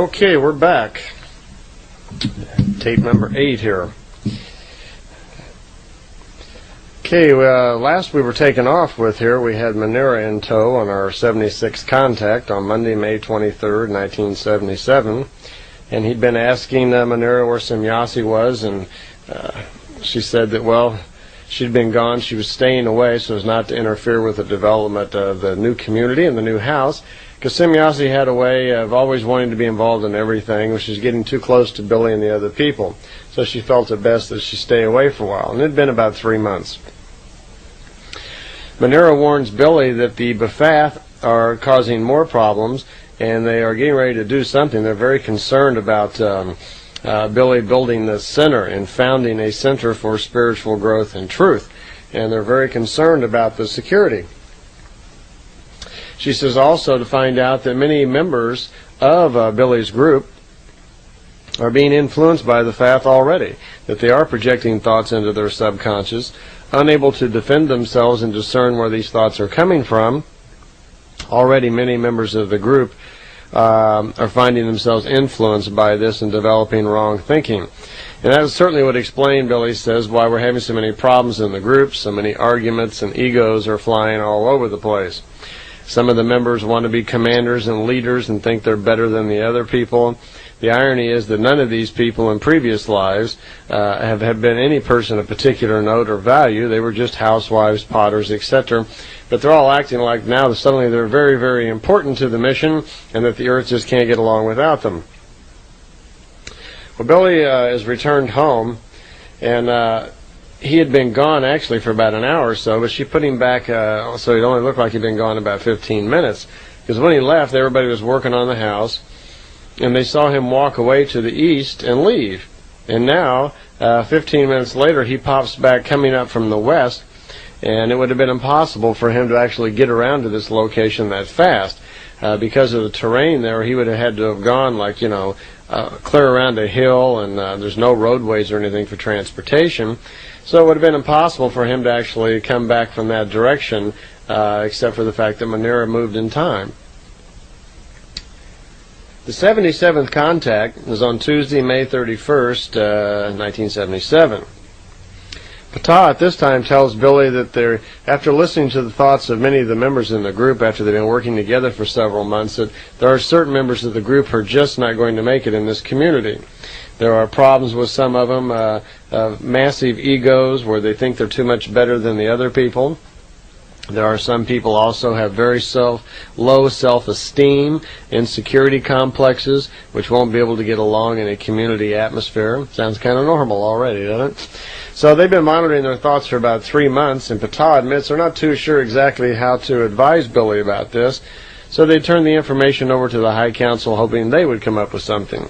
Okay, we're back. Tape number 8 here. Okay, last we were taken off with here, we had Meier in tow on our 76th contact on Monday, May 23rd, 1977. And he'd been asking Meier where Psyche was, and she said that, well, she'd been gone. She was staying away so as not to interfere with the development of the new community and the new house, because Psyche had a way of always wanting to be involved in everything, which is getting too close to Billy and the other people. So she felt it best that she stay away for a while, and it had been about 3 months. Meier warns Billy that the Befath are causing more problems, and they are getting ready to do something. They're very concerned about Billy building this center and founding a center for spiritual growth and truth, and they're very concerned about the security. She says also to find out that many members of Billy's group are being influenced by the Fath already, that they are projecting thoughts into their subconscious, unable to defend themselves and discern where these thoughts are coming from. Already many members of the group are finding themselves influenced by this and developing wrong thinking. And that certainly would explain, Billy says, why we're having so many problems in the group, so many arguments and egos are flying all over the place. Some of the members want to be commanders and leaders and think they're better than the other people. The irony is that none of these people in previous lives have been any person of particular note or value. They were just housewives, potters, etc. But they're all acting like now that suddenly they're very, very important to the mission and that the earth just can't get along without them. Well, Billy is returned home, and he had been gone actually for about an hour or so, but she put him back so it only looked like he'd been gone about 15 minutes. Because when he left, everybody was working on the house, and they saw him walk away to the east and leave. And now, 15 minutes later, he pops back coming up from the west, and it would have been impossible for him to actually get around to this location that fast. Because of the terrain there, he would have had to have gone clear around a hill, and there's no roadways or anything for transportation. So it would have been impossible for him to actually come back from that direction, except for the fact that Meier moved in time. The 77th contact was on Tuesday, May 31st, 1977. Patah at this time tells Billy that after listening to the thoughts of many of the members in the group after they've been working together for several months, that there are certain members of the group who are just not going to make it in this community. There are problems with some of them, massive egos where they think they're too much better than the other people. There are some people also have very low self-esteem, insecurity complexes, which won't be able to get along in a community atmosphere. Sounds kind of normal already, doesn't it? So they've been monitoring their thoughts for about 3 months, and Patah admits they're not too sure exactly how to advise Billy about this. So they turned the information over to the High Council, hoping they would come up with something.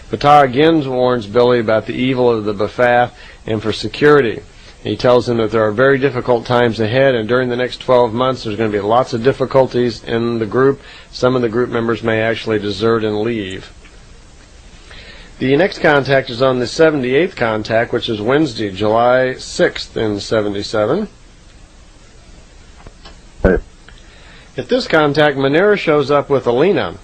Patah again warns Billy about the evil of the Befath and for security. He tells him that there are very difficult times ahead, and during the next 12 months there's going to be lots of difficulties in the group. Some of the group members may actually desert and leave. The next contact is on the 78th contact, which is Wednesday, July 6th in 77. Hey. At this contact, Meier shows up with Alina.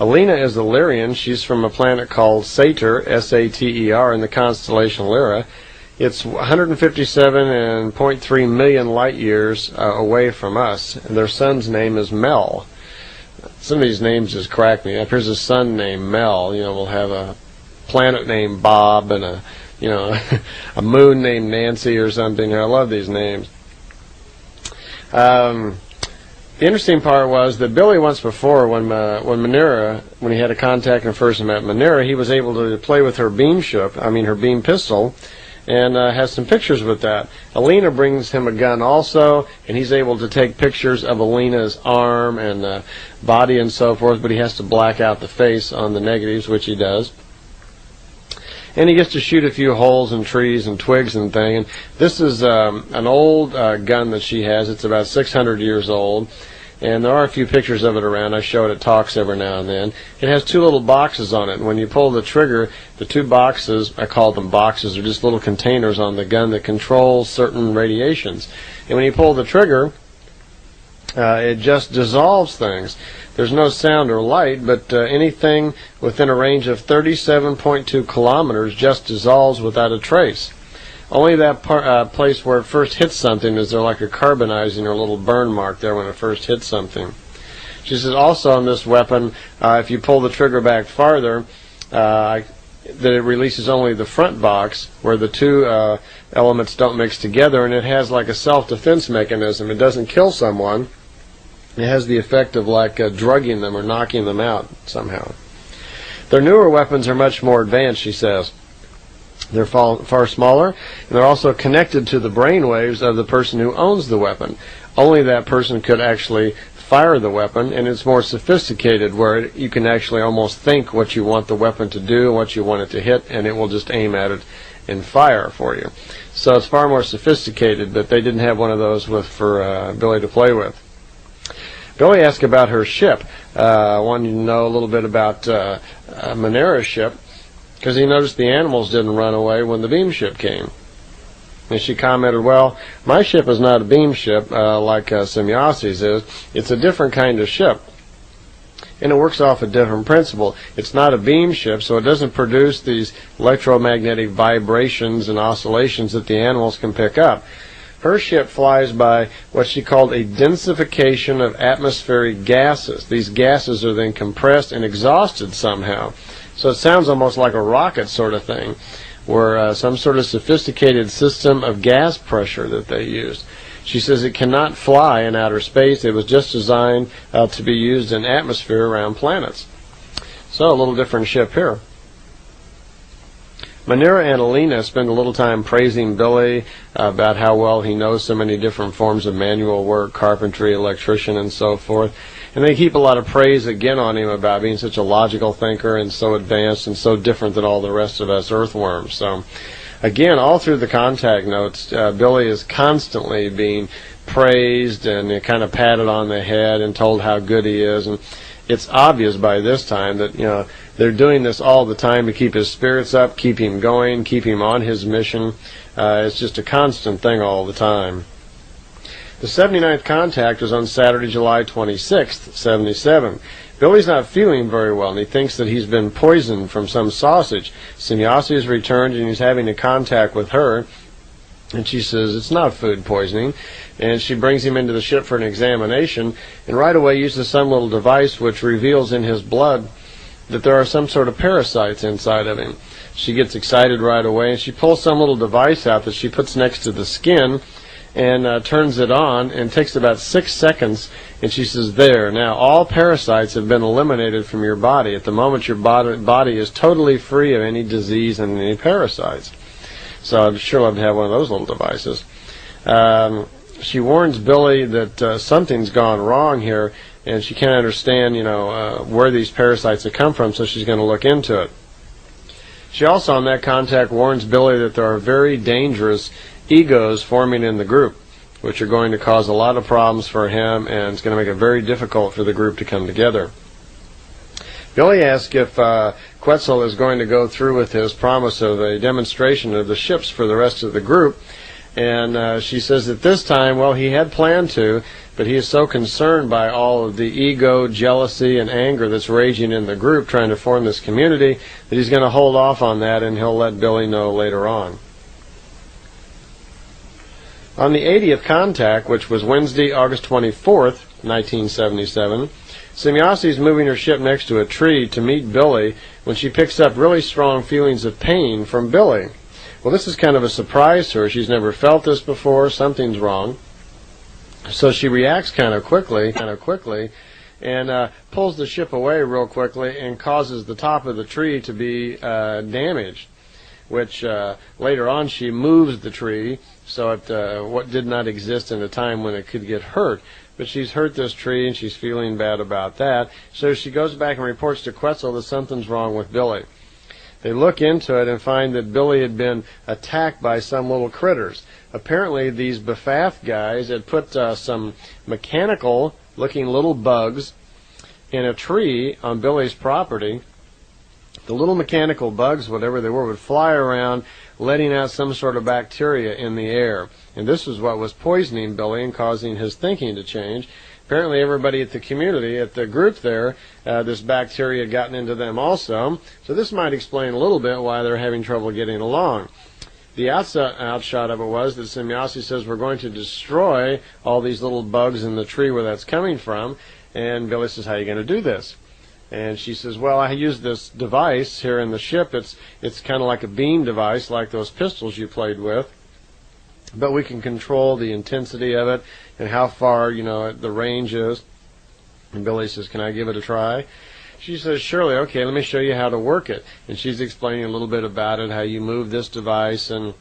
Alina is a Lyrian. She's from a planet called Sater, S-A-T-E-R, in the constellation Lyra. It's 157.3 million light years away from us. And their son's name is Mel. Some of these names just crack me up. Here's a son named Mel. We'll have a planet named Bob and a a moon named Nancy or something. I love these names. The interesting part was that Billy once before, when he had a contact and first met Meier, he was able to play with her beam pistol, and has some pictures with that. Alina brings him a gun also, and he's able to take pictures of Alina's arm and body and so forth, but he has to black out the face on the negatives, which he does. And he gets to shoot a few holes in trees and twigs and things. And this is an old gun that she has. It's about 600 years old. And there are a few pictures of it around. I show it at talks every now and then. It has two little boxes on it. And when you pull the trigger, the two boxes, I call them boxes, are just little containers on the gun that control certain radiations. And when you pull the trigger, It just dissolves things. There's no sound or light, but anything within a range of 37.2 kilometers just dissolves without a trace. Only that place where it first hits something is there like a carbonizing or a little burn mark there when it first hits something. She says also on this weapon, if you pull the trigger back farther, that it releases only the front box where the two elements don't mix together, and it has like a self-defense mechanism. It doesn't kill someone. It has the effect of like drugging them or knocking them out somehow. Their newer weapons are much more advanced, she says. They're far smaller, and they're also connected to the brain waves of the person who owns the weapon. Only that person could actually fire the weapon, and it's more sophisticated where you can actually almost think what you want the weapon to do and what you want it to hit, and it will just aim at it and fire for you. So it's far more sophisticated, but they didn't have one of those for Billy to play with. Billy asked about her ship. Wanted to know a little bit about Meier's ship, because he noticed the animals didn't run away when the beam ship came. And she commented, well, my ship is not a beam ship like Semyasi's is. It's a different kind of ship. And it works off a different principle. It's not a beam ship, so it doesn't produce these electromagnetic vibrations and oscillations that the animals can pick up. Her ship flies by what she called a densification of atmospheric gases. These gases are then compressed and exhausted somehow. So it sounds almost like a rocket sort of thing, where some sort of sophisticated system of gas pressure that they used. She says it cannot fly in outer space. It was just designed to be used in atmosphere around planets. So a little different ship here. Meier and Alina spend a little time praising Billy about how well he knows so many different forms of manual work, carpentry, electrician, and so forth. And they keep a lot of praise again on him about being such a logical thinker and so advanced and so different than all the rest of us earthworms. So, again, all through the contact notes, Billy is constantly being praised and kind of patted on the head and told how good he is. And it's obvious by this time that, they're doing this all the time to keep his spirits up, keep him going, keep him on his mission. It's just a constant thing all the time. The 79th contact was on Saturday, July 26th, 77. Billy's not feeling very well, and he thinks that he's been poisoned from some sausage. Semyasi has returned, and he's having a contact with her, and she says it's not food poisoning. And she brings him into the ship for an examination, and right away uses some little device which reveals in his blood that there are some sort of parasites inside of him. She gets excited right away, and she pulls some little device out that she puts next to the skin and turns it on, and takes about 6 seconds, and she says, there, now all parasites have been eliminated from your body. At the moment, your body is totally free of any disease and any parasites. So I'd sure love to have one of those little devices. She warns Billy that something's gone wrong here, and she can't understand, where these parasites have come from, so she's going to look into it. She also, on that contact, warns Billy that there are very dangerous egos forming in the group, which are going to cause a lot of problems for him, and it's going to make it very difficult for the group to come together. Billy asks if Quetzal is going to go through with his promise of a demonstration of the ships for the rest of the group, and she says that this time, well, he had planned to, but he is so concerned by all of the ego, jealousy, and anger that's raging in the group trying to form this community that he's going to hold off on that, and he'll let Billy know later on. On the 80th contact, which was Wednesday, August 24th, 1977, Semyasi is moving her ship next to a tree to meet Billy when she picks up really strong feelings of pain from Billy. Well, this is kind of a surprise to her. She's never felt this before. Something's wrong. So she reacts kind of quickly, and pulls the ship away real quickly and causes the top of the tree to be damaged, which later on she moves the tree so it what did not exist in a time when it could get hurt. But she's hurt this tree, and she's feeling bad about that. So she goes back and reports to Quetzal that something's wrong with Billy. They look into it and find that Billy had been attacked by some little critters. Apparently, these Befath guys had put some mechanical-looking little bugs in a tree on Billy's property. The little mechanical bugs, whatever they were, would fly around, letting out some sort of bacteria in the air. And this was what was poisoning Billy and causing his thinking to change. Apparently everybody at the community, at the group there, this bacteria had gotten into them also. So this might explain a little bit why they're having trouble getting along. The outshot of it was that Semjase says we're going to destroy all these little bugs in the tree where that's coming from. And Billy says, how are you going to do this? And she says, well, I use this device here in the ship. It's kind of like a beam device, like those pistols you played with. But we can control the intensity of it and how far, the range is. And Billy says, can I give it a try? She says, surely, okay, let me show you how to work it. And she's explaining a little bit about it, how you move this device and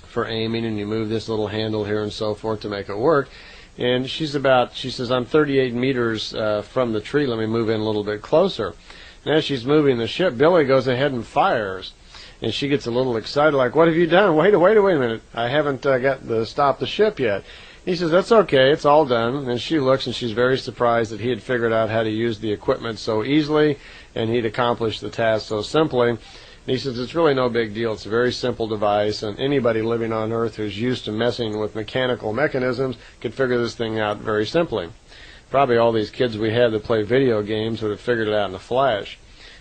for aiming, and you move this little handle here and so forth to make it work. And she says, I'm 38 meters from the tree. Let me move in a little bit closer. And as she's moving the ship, Billy goes ahead and fires. And she gets a little excited, like, what have you done? Wait a minute. I haven't got to stop the ship yet. He says, that's okay. It's all done. And she looks, and she's very surprised that he had figured out how to use the equipment so easily, and he'd accomplished the task so simply. And he says, it's really no big deal. It's a very simple device, and anybody living on Earth who's used to messing with mechanical mechanisms could figure this thing out very simply. Probably all these kids we had that play video games would have figured it out in a flash.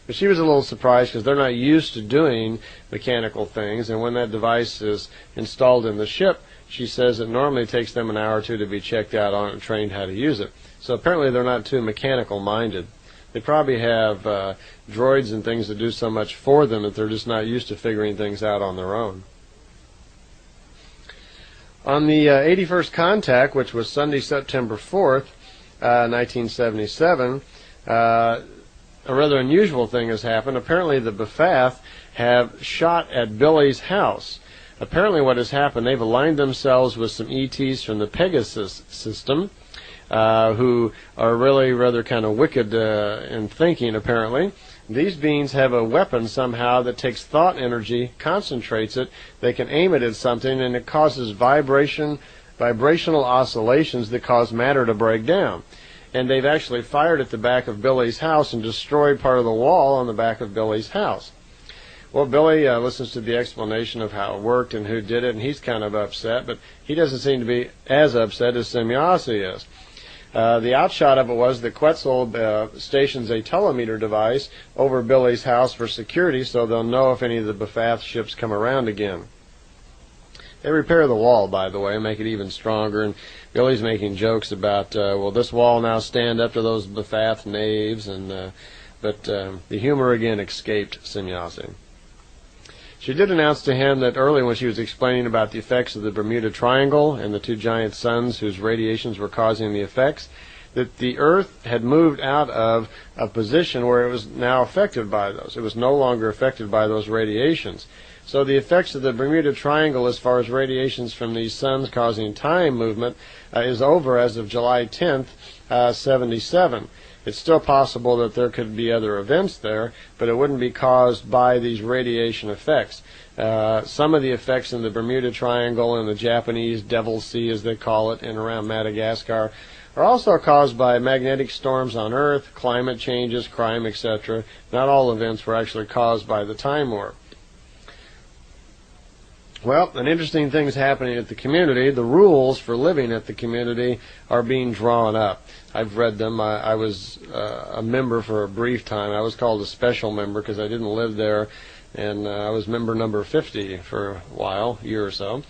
But she was a little surprised because they're not used to doing mechanical things, and when that device is installed in the ship, she says it normally takes them an hour or two to be checked out on and trained how to use it. So apparently they're not too mechanical minded. They probably have droids and things that do so much for them that they're just not used to figuring things out on their own. On the 81st contact, which was Sunday, September 4th, 1977, a rather unusual thing has happened. Apparently the B'Phath have shot at Billy's house. Apparently what has happened, they've aligned themselves with some ETs from the Pegasus system, who are really rather kind of wicked in thinking, apparently. These beings have a weapon somehow that takes thought energy, concentrates it, they can aim it at something, and it causes vibrational oscillations that cause matter to break down. And they've actually fired at the back of Billy's house and destroyed part of the wall on the back of Billy's house. Well, Billy listens to the explanation of how it worked and who did it, and he's kind of upset, but he doesn't seem to be as upset as Semjase is. The outshot of it was that Quetzal stations a telemeter device over Billy's house for security, so they'll know if any of the B'Phath ships come around again. They repair the wall, by the way, make it even stronger, and Billy's making jokes about, will this wall now stand up to those B'Phath knaves? But the humor again escaped Semjase. She did announce to him that early when she was explaining about the effects of the Bermuda Triangle and the two giant suns whose radiations were causing the effects, that the Earth had moved out of a position where it was now affected by those. It was no longer affected by those radiations. So the effects of the Bermuda Triangle as far as radiations from these suns causing time movement is over as of July 10th, 77. It's still possible that there could be other events there, but it wouldn't be caused by these radiation effects. Some of the effects in the Bermuda Triangle and the Japanese Devil's Sea, as they call it, and around Madagascar, are also caused by magnetic storms on Earth, climate changes, crime, etc. Not all events were actually caused by the time warp. Well, an interesting thing is happening at the community. The rules for living at the community are being drawn up. I've read them. I was a member for a brief time. I was called a special member because I didn't live there, and I was member number 50 for a while, year or so.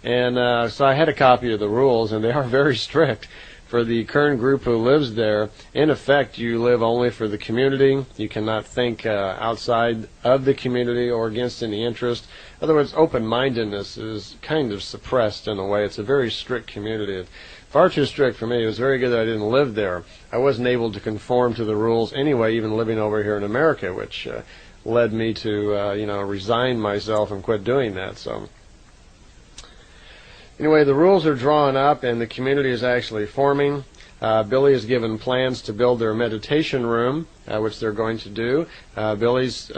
And so I had a copy of the rules, and they are very strict. For the current group who lives there, in effect, you live only for the community. You cannot think outside of the community or against any interest. In other words, open-mindedness is kind of suppressed in a way. It's a very strict community. Far too strict for me. It was very good that I didn't live there. I wasn't able to conform to the rules anyway, even living over here in America, which led me to, resign myself and quit doing that. So. Anyway, the rules are drawn up and the community is actually forming. Billy has given plans to build their meditation room, which they're going to do. Billy's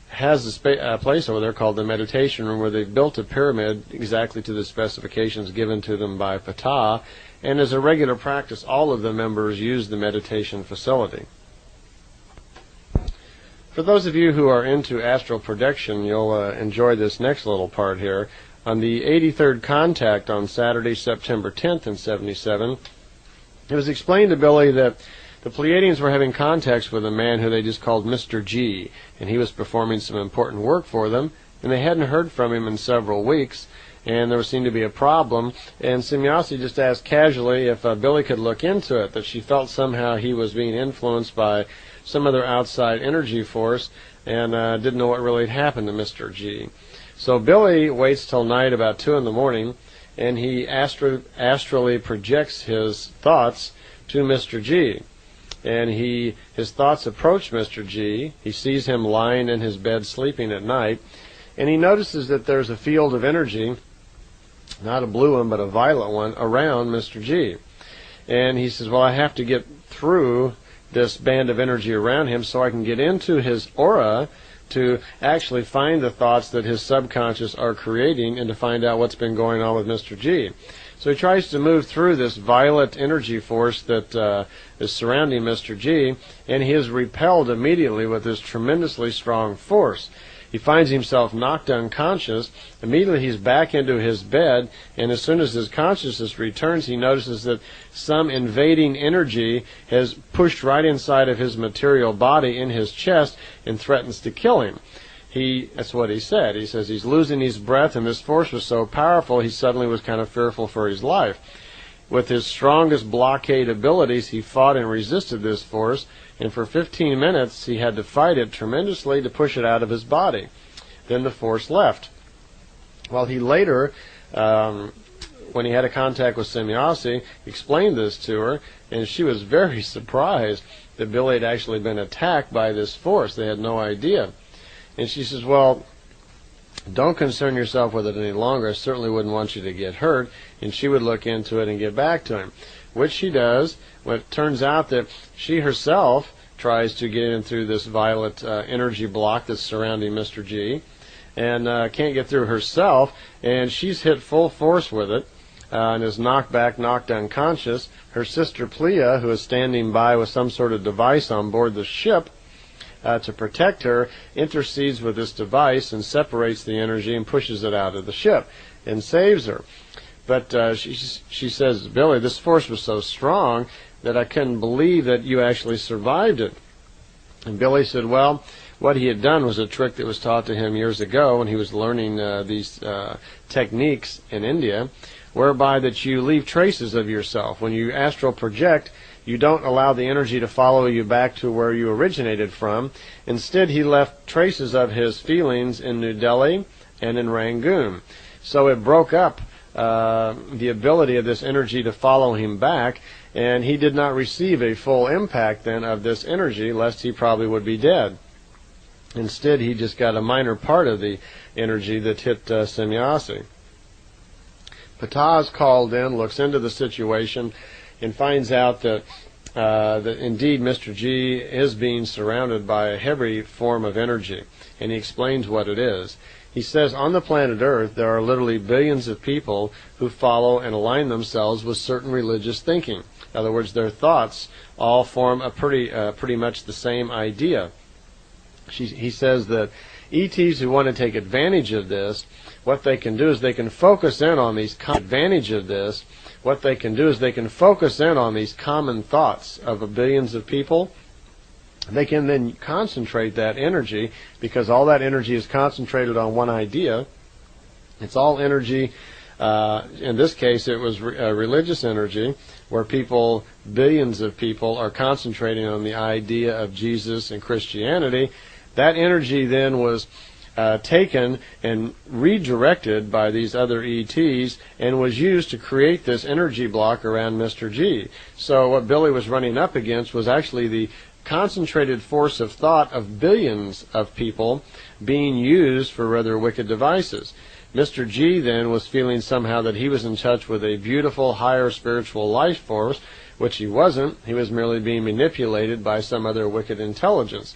has a place over there called the meditation room where they've built a pyramid exactly to the specifications given to them by Ptah. And as a regular practice, all of the members use the meditation facility. For those of you who are into astral projection, you'll enjoy this next little part here. On the 83rd contact on Saturday, September 10th in 77, It was explained to Billy that the Pleiadians were having contacts with a man who they just called Mr. G, and he was performing some important work for them, and they hadn't heard from him in several weeks, and there seemed to be a problem, and Semjase just asked casually if Billy could look into it, that she felt somehow he was being influenced by some other outside energy force, and didn't know what really had happened to Mr. G. So Billy waits till night, about 2 in the morning, and he astrally projects his thoughts to Mr. G. And his thoughts approach Mr. G. He sees him lying in his bed sleeping at night, and he notices that there's a field of energy, not a blue one but a violet one, around Mr. G. And he says, well, I have to get through this band of energy around him so I can get into his aura to actually find the thoughts that his subconscious are creating and to find out what's been going on with Mr. G. So he tries to move through this violet energy force that is surrounding Mr. G, and he is repelled immediately with this tremendously strong force. He finds himself knocked unconscious. Immediately he's back into his bed, and as soon as his consciousness returns, he notices that some invading energy has pushed right inside of his material body in his chest and threatens to kill him. That's what he said. He says he's losing his breath, and this force was so powerful he suddenly was kind of fearful for his life. With his strongest blockade abilities, he fought and resisted this force, and for 15 minutes he had to fight it tremendously to push it out of his body. Then the force left. Well, he later, when he had a contact with Semjase, explained this to her, and she was very surprised that Billy had actually been attacked by this force. They had no idea. And she says, well, don't concern yourself with it any longer. I certainly wouldn't want you to get hurt. And she would look into it and get back to him, which she does. Well, it turns out that she herself tries to get in through this violet energy block that's surrounding Mr. G, and can't get through herself, and she's hit full force with it, and is knocked back, knocked unconscious. Her sister Plea, who is standing by with some sort of device on board the ship to protect her, intercedes with this device and separates the energy and pushes it out of the ship and saves her. But she says, Billy, this force was so strong that I couldn't believe that you actually survived it. And Billy said, well, what he had done was a trick that was taught to him years ago when he was learning these techniques in India, whereby that you leave traces of yourself. When you astral project, you don't allow the energy to follow you back to where you originated from. Instead, he left traces of his feelings in New Delhi and in Rangoon. So it broke up the ability of this energy to follow him back, and he did not receive a full impact then of this energy, lest he probably would be dead. Instead, he just got a minor part of the energy that hit Semjase. Ptah is called in, looks into the situation, and finds out that indeed Mr. G is being surrounded by a heavy form of energy, and he explains what it is. He says on the planet Earth there are literally billions of people who follow and align themselves with certain religious thinking. In other words, their thoughts all form a pretty much the same idea. He says that ETs who want to take advantage of this, what they can do is they can focus in on these common thoughts of billions of people. They can then concentrate that energy, because all that energy is concentrated on one idea. It's all energy. In this case, it was religious energy, where billions of people are concentrating on the idea of Jesus and Christianity. That energy then was taken and redirected by these other ETs and was used to create this energy block around Mr. G. So what Billy was running up against was actually the concentrated force of thought of billions of people being used for rather wicked devices. Mr. G then was feeling somehow that he was in touch with a beautiful higher spiritual life force, which he wasn't. He was merely being manipulated by some other wicked intelligence.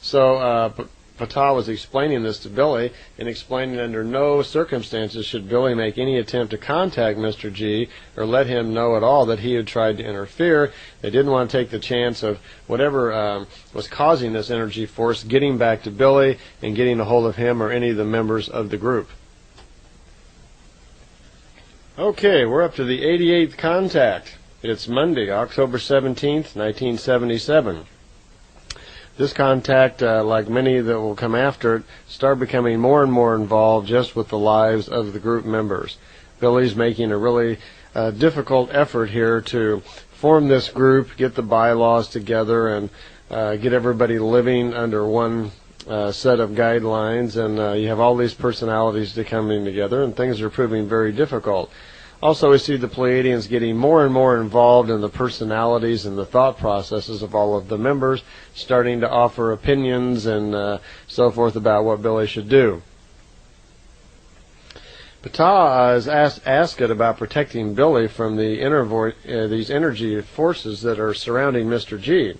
So Ptah was explaining this to Billy, and explaining under no circumstances should Billy make any attempt to contact Mr. G or let him know at all that he had tried to interfere. They didn't want to take the chance of whatever was causing this energy force getting back to Billy and getting a hold of him or any of the members of the group. Okay, we're up to the 88th contact. It's Monday, October 17th, 1977. This contact, like many that will come after it, start becoming more and more involved just with the lives of the group members. Billy's making a really difficult effort here to form this group, get the bylaws together, and get everybody living under one set of guidelines. And you have all these personalities coming together, and things are proving very difficult. Also, we see the Pleiadians getting more and more involved in the personalities and the thought processes of all of the members, starting to offer opinions and so forth about what Billy should do. Ptah is asked about protecting Billy from the these energy forces that are surrounding Mr. G,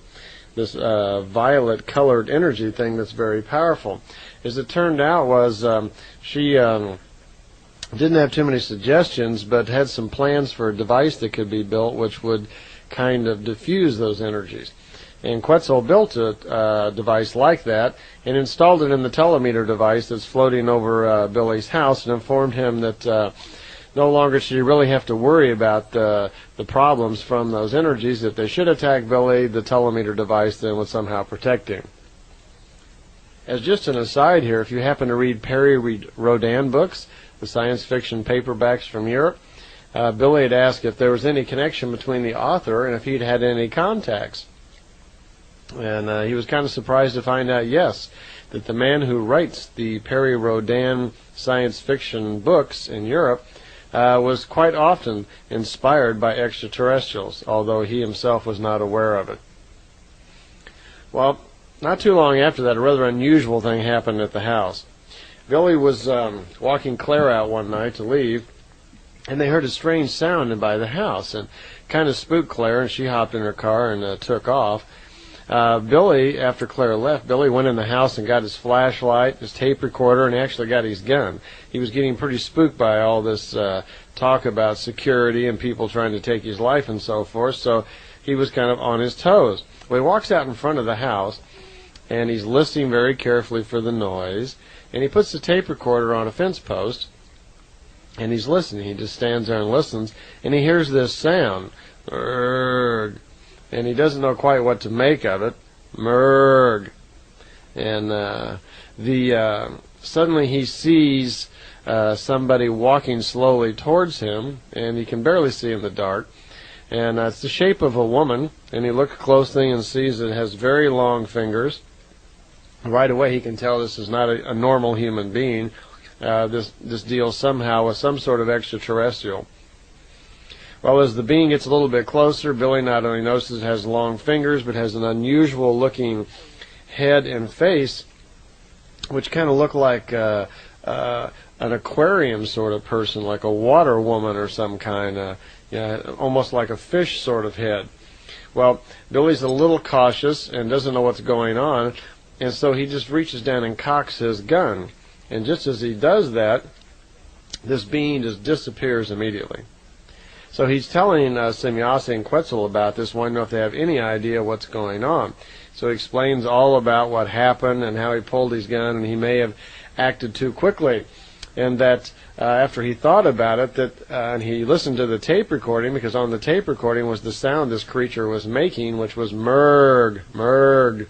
this violet-colored energy thing that's very powerful. As it turned out, was she didn't have too many suggestions, but had some plans for a device that could be built which would kind of diffuse those energies. And Quetzal built a device like that and installed it in the telemeter device that's floating over Billy's house, and informed him that no longer should he really have to worry about the problems from those energies. If they should attack Billy, the telemeter device then would somehow protect him. As just an aside here, if you happen to read Perry Rodin books, the science fiction paperbacks from Europe, Billy had asked if there was any connection between the author and if he'd had any contacts. And he was kind of surprised to find out, yes, that the man who writes the Perry Rodin science fiction books in Europe was quite often inspired by extraterrestrials, although he himself was not aware of it. Well, not too long after that, a rather unusual thing happened at the house. Billy was walking Claire out one night to leave, and they heard a strange sound by the house, and kind of spooked Claire, and she hopped in her car and took off. Billy, after Claire left, Billy went in the house and got his flashlight, his tape recorder, and actually got his gun. He was getting pretty spooked by all this talk about security and people trying to take his life and so forth, so he was kind of on his toes. Well, he walks out in front of the house, and he's listening very carefully for the noise, and he puts the tape recorder on a fence post, and he's listening. He just stands there and listens, and he hears this sound, Merg, and he doesn't know quite what to make of it, Merg, and suddenly he sees somebody walking slowly towards him, and he can barely see in the dark, and it's the shape of a woman, and he looks closely and sees it has very long fingers. Right away he can tell this is not a normal human being. This deals somehow with some sort of extraterrestrial. Well, as the being gets a little bit closer, Billy not only notices it has long fingers, but has an unusual looking head and face, which kind of look like an aquarium sort of person, like a water woman or some kind, almost like a fish sort of head. Well, Billy's a little cautious and doesn't know what's going on, and so he just reaches down and cocks his gun. And just as he does that, this being just disappears immediately. So he's telling Semjase and Quetzal about this, wanting to know if they have any idea what's going on. So he explains all about what happened and how he pulled his gun, and he may have acted too quickly. And that after he thought about it, and he listened to the tape recording, because on the tape recording was the sound this creature was making, which was Merg, Merg.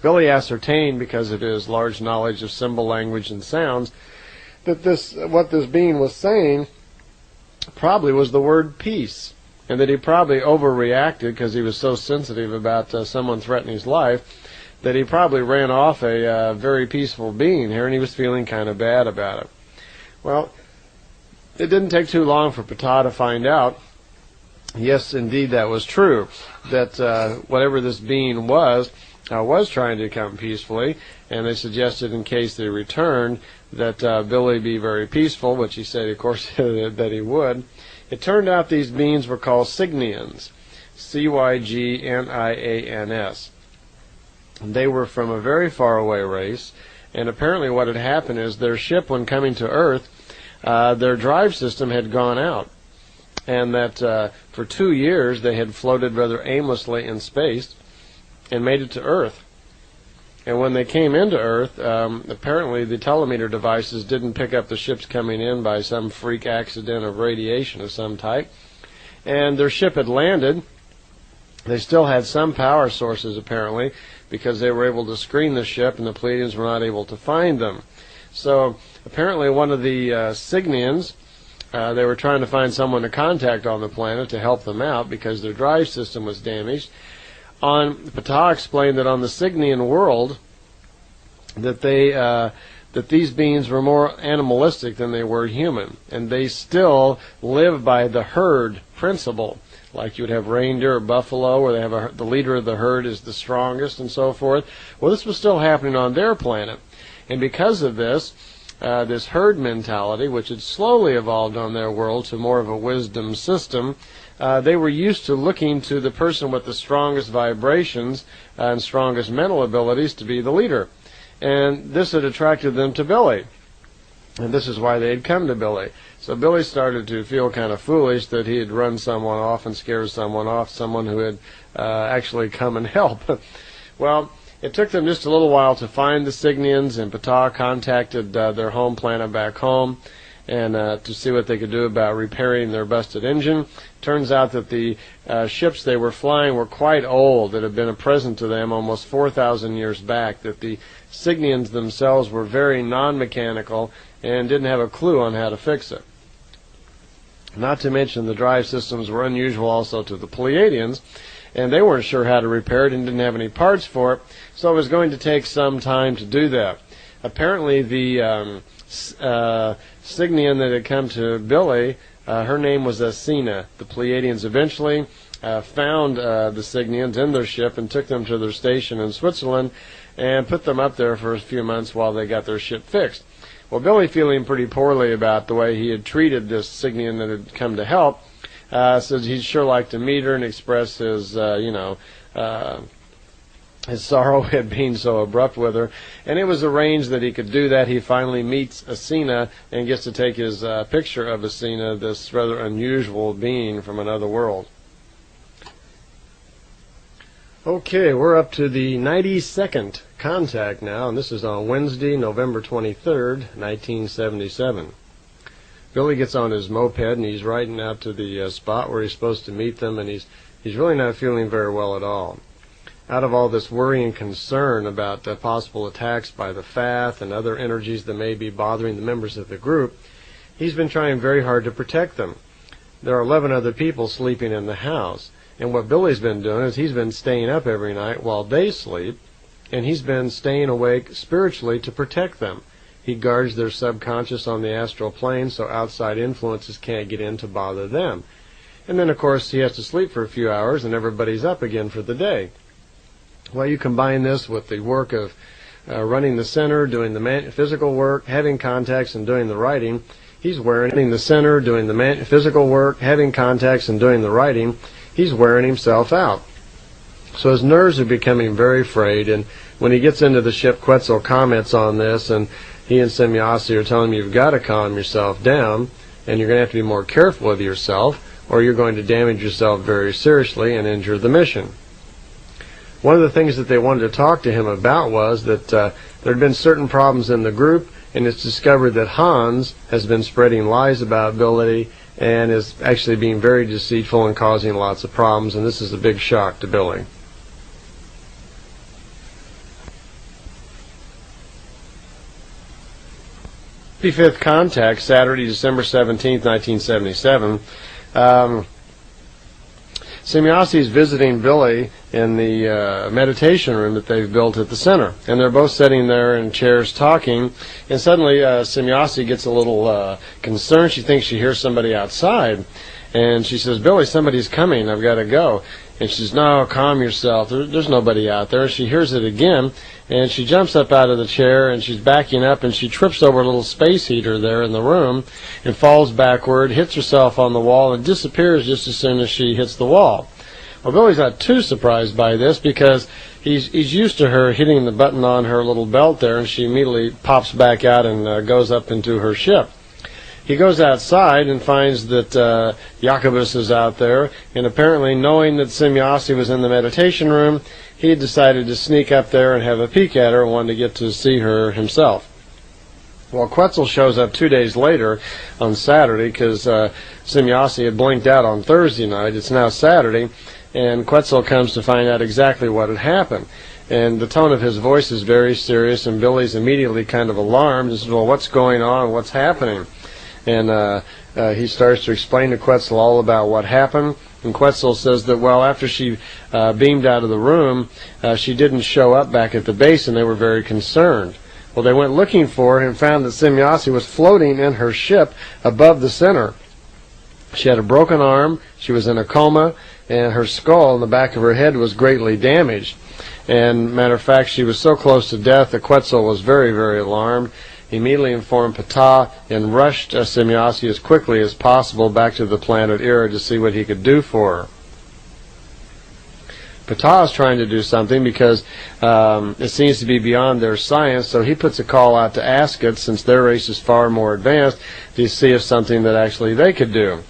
Billy ascertained, because of his large knowledge of symbol language and sounds, that what this being was saying probably was the word peace, and that he probably overreacted because he was so sensitive about someone threatening his life, that he probably ran off a very peaceful being here, and he was feeling kind of bad about it. Well, it didn't take too long for Ptah to find out, yes, indeed, that was true, that whatever this being was trying to come peacefully, and they suggested in case they returned that Billy be very peaceful, which he said, of course, that he would. It turned out these beings were called Cygnians, Cygnians. They were from a very far away race, and apparently what had happened is their ship, when coming to Earth, their drive system had gone out, and that for 2 years they had floated rather aimlessly in space and made it to Earth. And when they came into Earth, apparently the telemeter devices didn't pick up the ships coming in by some freak accident of radiation of some type. and their ship had landed. They still had some power sources, apparently, because they were able to screen the ship, and the Pleiadians were not able to find them. So apparently one of the Cygnians, they were trying to find someone to contact on the planet to help them out because their drive system was damaged. Ptah explained that on the Cygnian world, that these beings were more animalistic than they were human, and they still live by the herd principle. Like you would have reindeer or buffalo, where they have the leader of the herd is the strongest and so forth. Well, this was still happening on their planet. And because of this, this herd mentality, which had slowly evolved on their world to more of a wisdom system, they were used to looking to the person with the strongest vibrations and strongest mental abilities to be the leader. And this had attracted them to Billy. And this is why they had come to Billy. So Billy started to feel kind of foolish that he had run someone off and scared someone off, someone who had actually come and help. Well, it took them just a little while to find the Cygnians, and Ptah contacted their home planet back home and to see what they could do about repairing their busted engine. Turns out that the ships they were flying were quite old, that had been a present to them almost 4,000 years back, that the Cygnians themselves were very non-mechanical and didn't have a clue on how to fix it. Not to mention the drive systems were unusual also to the Pleiadians, and they weren't sure how to repair it and didn't have any parts for it, so it was going to take some time to do that. Apparently the Cygnian that had come to Billy, her name was Asina. The Pleiadians eventually found the Cygnians in their ship and took them to their station in Switzerland and put them up there for a few months while they got their ship fixed. Well, Billy, feeling pretty poorly about the way he had treated this Cygnian that had come to help, says he'd sure like to meet her and express his, his sorrow at being so abrupt with her. And it was arranged that he could do that. He finally meets Asina and gets to take his picture of Asina, this rather unusual being from another world. Okay, we're up to the 92nd contact now, and this is on Wednesday, November 23rd, 1977. Billy gets on his moped, and he's riding out to the spot where he's supposed to meet them, and he's really not feeling very well at all. Out of all this worry and concern about possible attacks by the Fath and other energies that may be bothering the members of the group, he's been trying very hard to protect them. There are 11 other people sleeping in the house. And what Billy's been doing is he's been staying up every night while they sleep, and he's been staying awake spiritually to protect them. He guards their subconscious on the astral plane so outside influences can't get in to bother them. And then, of course, he has to sleep for a few hours, and everybody's up again for the day. Well, you combine this with the work of running the center, doing the physical work, having contacts, and doing the writing. He's wearing the center, doing the physical work, having contacts, and doing the writing. He's wearing himself out. So his nerves are becoming very frayed, and when he gets into the ship, Quetzal comments on this, and he and Semyasi are telling him you've got to calm yourself down, and you're going to have to be more careful with yourself, or you're going to damage yourself very seriously and injure the mission. One of the things that they wanted to talk to him about was that there had been certain problems in the group, and it's discovered that Hans has been spreading lies about Billy and is actually being very deceitful and causing lots of problems, and this is a big shock to Billy. Fifth contact, Saturday, December 17th, 1977. Semyasi is visiting Billy in the meditation room that they've built at the center. And they're both sitting there in chairs talking. And suddenly Semyasi gets a little concerned. She thinks she hears somebody outside. And she says, Billy, somebody's coming. I've got to go. And she says, no, calm yourself. There's nobody out there. She hears it again. And she jumps up out of the chair, and she's backing up, and she trips over a little space heater there in the room and falls backward, hits herself on the wall, and disappears just as soon as she hits the wall. Well, Billy's not too surprised by this because he's used to her hitting the button on her little belt there, and she immediately pops back out and goes up into her ship. He goes outside and finds that Jacobus is out there, and apparently knowing that Semyasi was in the meditation room, he had decided to sneak up there and have a peek at her and wanted to get to see her himself. Well, Quetzal shows up 2 days later on Saturday because Semjase had blinked out on Thursday night. It's now Saturday, and Quetzal comes to find out exactly what had happened. And the tone of his voice is very serious, and Billy's immediately kind of alarmed and says, well, what's going on? What's happening? And he starts to explain to Quetzal all about what happened. And Quetzal says that, well, after she beamed out of the room, she didn't show up back at the base, and they were very concerned. Well, they went looking for her and found that Semjase was floating in her ship above the center. She had a broken arm, she was in a coma, and her skull and the back of her head was greatly damaged. And matter of fact, she was so close to death that Quetzal was very, very alarmed. He immediately informed Ptah and rushed Semjase as quickly as possible back to the planet Ira to see what he could do for her. Ptah is trying to do something because it seems to be beyond their science, so he puts a call out to Ascot, since their race is far more advanced, to see if something that actually they could do.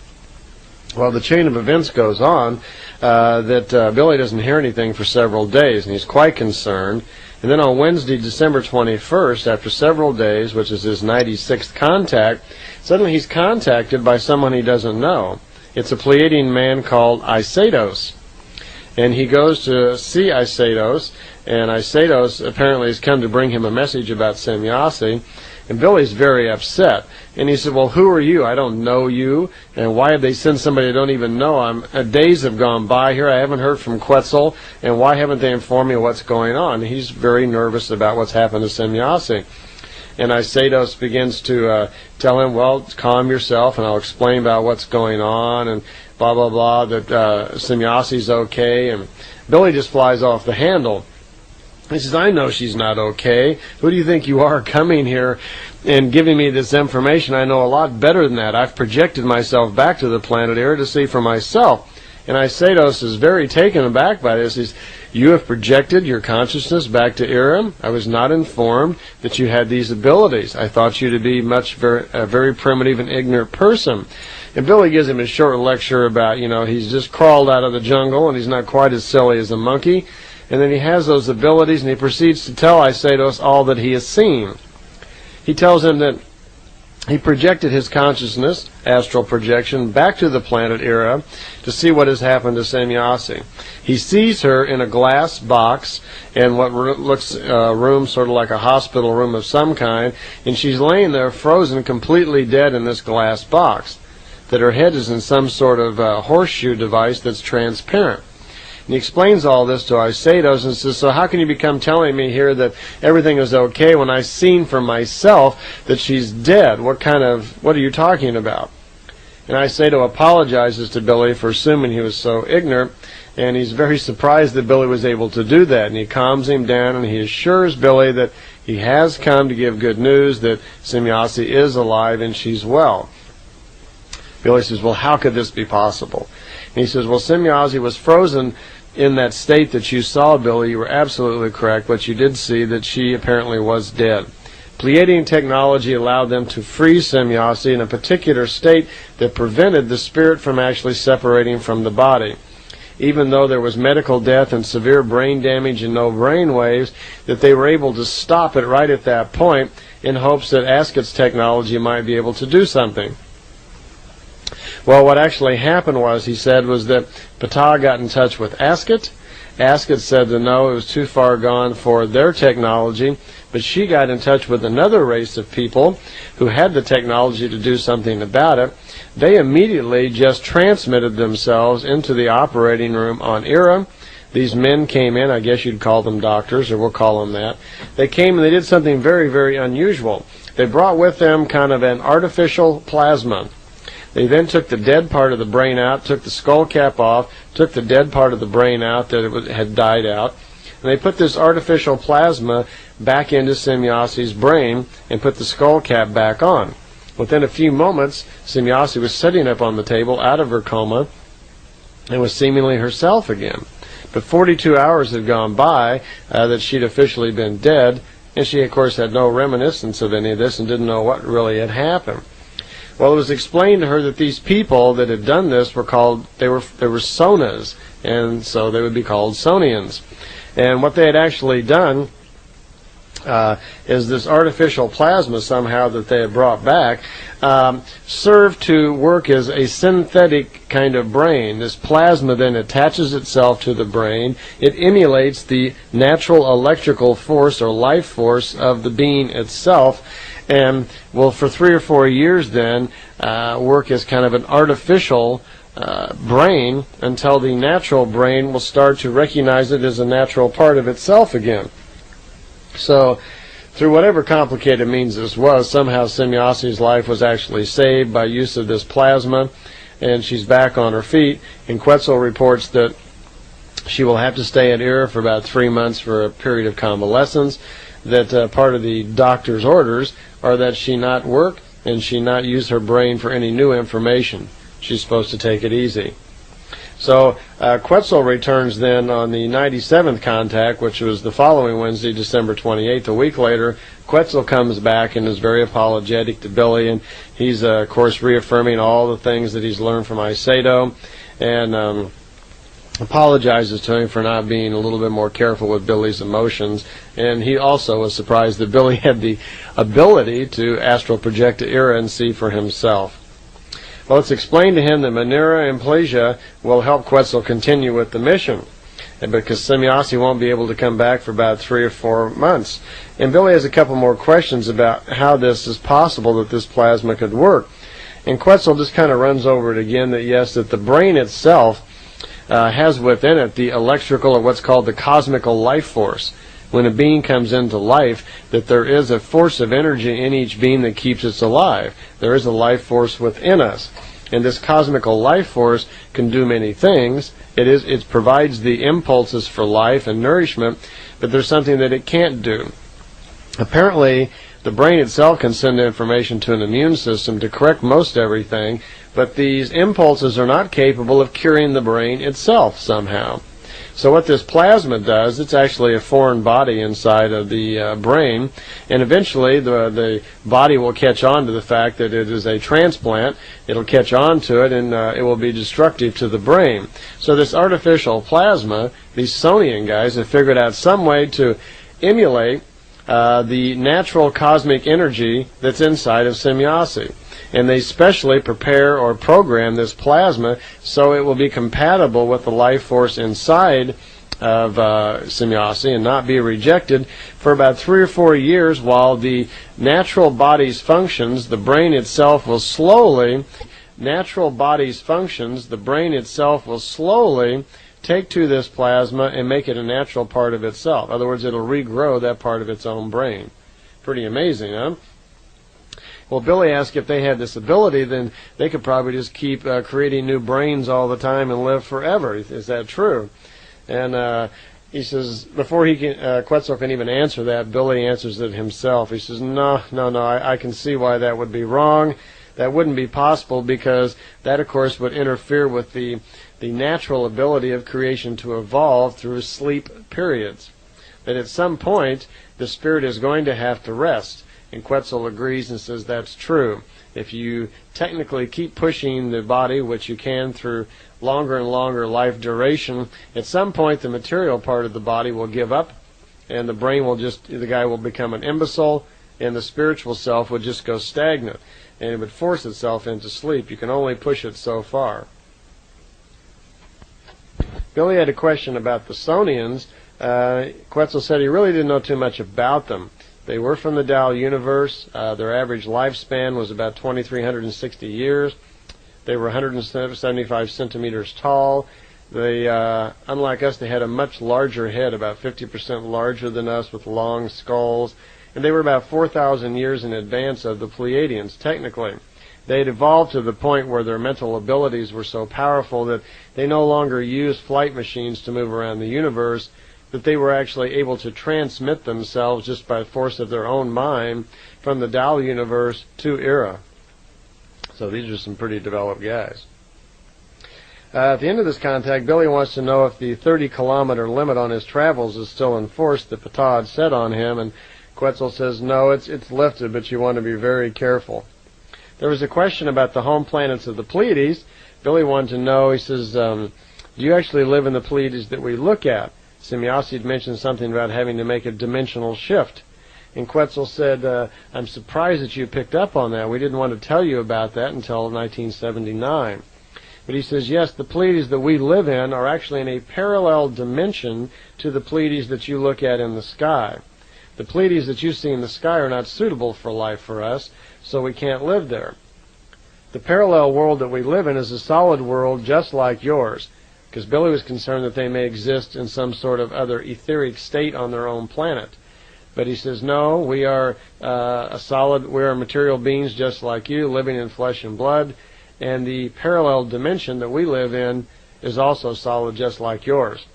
Well, the chain of events goes on that Billy doesn't hear anything for several days, and he's quite concerned. And then on Wednesday, December 21st, after several days, which is his 96th contact, suddenly he's contacted by someone he doesn't know. It's a Pleiadian man called Aisetos. And he goes to see Aisetos, and Aisetos apparently has come to bring him a message about Semjase, and Billy's very upset. And he said, well, who are you? I don't know you, and why have they sent somebody I don't even know? Days have gone by here, I haven't heard from Quetzal, and why haven't they informed me what's going on? He's very nervous about what's happened to Semjase. And Aisetos begins to tell him, well, calm yourself, and I'll explain about what's going on, and blah, blah, blah, that Semjase's okay. And Billy just flies off the handle. He says, I know she's not okay. Who do you think you are coming here and giving me this information? I know a lot better than that. I've projected myself back to the planet Ira to see for myself. And Aisetos is very taken aback by this. He says, you have projected your consciousness back to Ira? I was not informed that you had these abilities. I thought you to be a very primitive and ignorant person. And Billy gives him a short lecture about, he's just crawled out of the jungle and he's not quite as silly as a monkey. And then he has those abilities, and he proceeds to tell Aisetos all that he has seen. He tells him that he projected his consciousness, astral projection, back to the planet Ira to see what has happened to Semjase. He sees her in a glass box in what looks a room sort of like a hospital room of some kind, and she's laying there frozen, completely dead in this glass box. That her head is in some sort of horseshoe device that's transparent. And he explains all this to Aisetos and says, so how can you become telling me here that everything is okay when I've seen for myself that she's dead? What are you talking about? And Aisetos apologizes to Billy for assuming he was so ignorant, and he's very surprised that Billy was able to do that. And he calms him down, and he assures Billy that he has come to give good news, that Semjase is alive and she's well. Billy says, well, how could this be possible? And he says, well, Semjase was frozen in that state that you saw, Billy. You were absolutely correct, but you did see that she apparently was dead. Pleiadian technology allowed them to freeze Semjase in a particular state that prevented the spirit from actually separating from the body. Even though there was medical death and severe brain damage and no brain waves, that they were able to stop it right at that point in hopes that Ascot's technology might be able to do something. Well, what actually happened was, he said, was that Ptah got in touch with Ascot. Ascot said that no, it was too far gone for their technology, but she got in touch with another race of people who had the technology to do something about it. They immediately just transmitted themselves into the operating room on Ira. These men came in, I guess you'd call them doctors, or we'll call them that. They came and they did something very, very unusual. They brought with them kind of an artificial plasma. They then took the dead part of the brain out, took the skull cap off, took the dead part of the brain out that had died out, and they put this artificial plasma back into Semjase's brain and put the skull cap back on. Within a few moments, Semjase was sitting up on the table out of her coma and was seemingly herself again. But 42 hours had gone by that she'd officially been dead, and she, of course, had no reminiscence of any of this and didn't know what really had happened. Well, it was explained to her that these people that had done this were called, they were Sonas, and so they would be called Sonians. And what they had actually done is this artificial plasma somehow that they had brought back served to work as a synthetic kind of brain. This plasma then attaches itself to the brain. It emulates the natural electrical force or life force of the being itself, and will for 3 or 4 years then work as kind of an artificial brain until the natural brain will start to recognize it as a natural part of itself again. So, through whatever complicated means this was, somehow Semjas's life was actually saved by use of this plasma, and she's back on her feet. And Quetzal reports that she will have to stay at Ira for about 3 months for a period of convalescence, that part of the doctor's orders are that she not work and she not use her brain for any new information. She's supposed to take it easy. So Quetzal returns then on the 97th contact, which was the following Wednesday, December 28th. A week later, Quetzal comes back and is very apologetic to Billy, and he's, of course, reaffirming all the things that he's learned from Aisedo, and apologizes to him for not being a little bit more careful with Billy's emotions. And he also was surprised that Billy had the ability to astral project to Ira and see for himself. Well, it's explained to him that Manera and Plesia will help Quetzal continue with the mission, and because Semjase won't be able to come back for about 3 or 4 months. And Billy has a couple more questions about how this is possible that this plasma could work. And Quetzal just kind of runs over it again, that yes, that the brain itself has within it the electrical, or what's called the cosmical life force. When a being comes into life, that there is a force of energy in each being that keeps us alive. There is a life force within us. And this cosmical life force can do many things. It provides the impulses for life and nourishment, but there's something that it can't do. Apparently, the brain itself can send information to an immune system to correct most everything, but these impulses are not capable of curing the brain itself somehow. So what this plasma does, it's actually a foreign body inside of the brain, and eventually the body will catch on to the fact that it is a transplant. It'll catch on to it, and it will be destructive to the brain. So this artificial plasma, these Sonian guys have figured out some way to emulate the natural cosmic energy that's inside of Semjase. And they specially prepare or program this plasma so it will be compatible with the life force inside of Semjase and not be rejected for about 3 or 4 years, while the natural body's functions, the brain itself will slowly take to this plasma and make it a natural part of itself. In other words, it'll regrow that part of its own brain. Pretty amazing, huh? Well, Billy asked if they had this ability, then they could probably just keep creating new brains all the time and live forever. Is that true? And he says, before Quetzal can even answer that, Billy answers it himself. He says, no, I can see why that would be wrong. That wouldn't be possible, because that, of course, would interfere with the natural ability of creation to evolve through sleep periods. That at some point, the spirit is going to have to rest. And Quetzal agrees and says that's true. If you technically keep pushing the body, which you can through longer and longer life duration, at some point the material part of the body will give up, and the brain will the guy will become an imbecile, and the spiritual self would just go stagnant, and it would force itself into sleep. You can only push it so far. Billy had a question about the Sonians. Quetzal said he really didn't know too much about them. They were from the Tao universe. Their average lifespan was about 2,360 years. They were 175 centimeters tall. They, unlike us, they had a much larger head, about 50% larger than us, with long skulls. And they were about 4,000 years in advance of the Pleiadians, technically. They had evolved to the point where their mental abilities were so powerful that they no longer used flight machines to move around the universe, that they were actually able to transmit themselves just by force of their own mind from the Tao universe to Ira. So these are some pretty developed guys. At the end of this contact, Billy wants to know if the 30-kilometer limit on his travels is still in force that Ptah had set on him, and Quetzal says, no, it's lifted, but you want to be very careful. There was a question about the home planets of the Pleiades. Billy wanted to know, he says, do you actually live in the Pleiades that we look at? Semjase had mentioned something about having to make a dimensional shift. And Quetzal said, I'm surprised that you picked up on that. We didn't want to tell you about that until 1979. But he says, yes, the Pleiades that we live in are actually in a parallel dimension to the Pleiades that you look at in the sky. The Pleiades that you see in the sky are not suitable for life for us, so we can't live there. The parallel world that we live in is a solid world just like yours, because Billy was concerned that they may exist in some sort of other etheric state on their own planet. But he says, no, we are we are material beings just like you, living in flesh and blood, and the parallel dimension that we live in is also solid just like yours.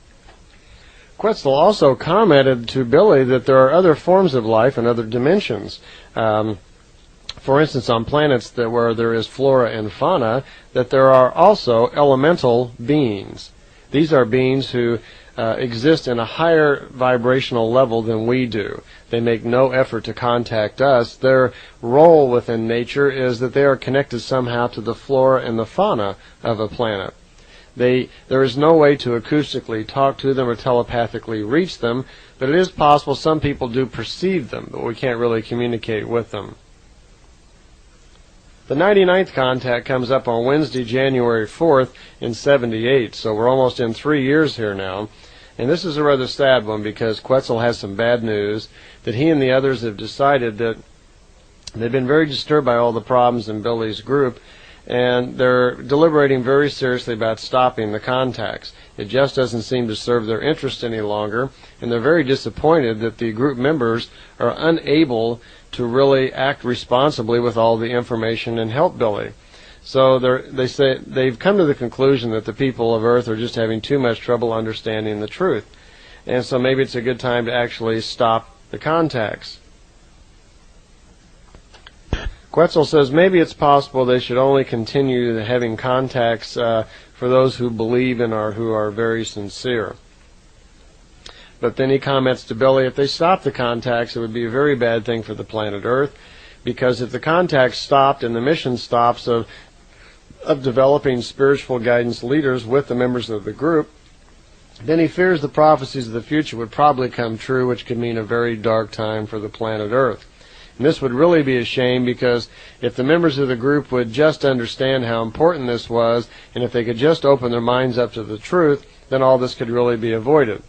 Quetzal also commented to Billy that there are other forms of life and other dimensions. For instance, on planets where there is flora and fauna, that there are also elemental beings. These are beings who exist in a higher vibrational level than we do. They make no effort to contact us. Their role within nature is that they are connected somehow to the flora and the fauna of a planet. There is no way to acoustically talk to them or telepathically reach them, but it is possible some people do perceive them, but we can't really communicate with them. The 99th contact comes up on Wednesday, January 4th in 78, so we're almost in 3 years here now. And this is a rather sad one because Quetzal has some bad news that he and the others have decided that they've been very disturbed by all the problems in Billy's group, and they're deliberating very seriously about stopping the contacts. It just doesn't seem to serve their interest any longer, and they're very disappointed that the group members are unable to really act responsibly with all the information and help Billy. So they say they've come to the conclusion that the people of Earth are just having too much trouble understanding the truth. And so maybe it's a good time to actually stop the contacts. Quetzal says maybe it's possible they should only continue having contacts for those who believe and who are very sincere. But then he comments to Billy, if they stop the contacts, it would be a very bad thing for the planet Earth, because if the contacts stopped and the mission stops of developing spiritual guidance leaders with the members of the group, then he fears the prophecies of the future would probably come true, which could mean a very dark time for the planet Earth. And this would really be a shame, because if the members of the group would just understand how important this was, and if they could just open their minds up to the truth, then all this could really be avoided.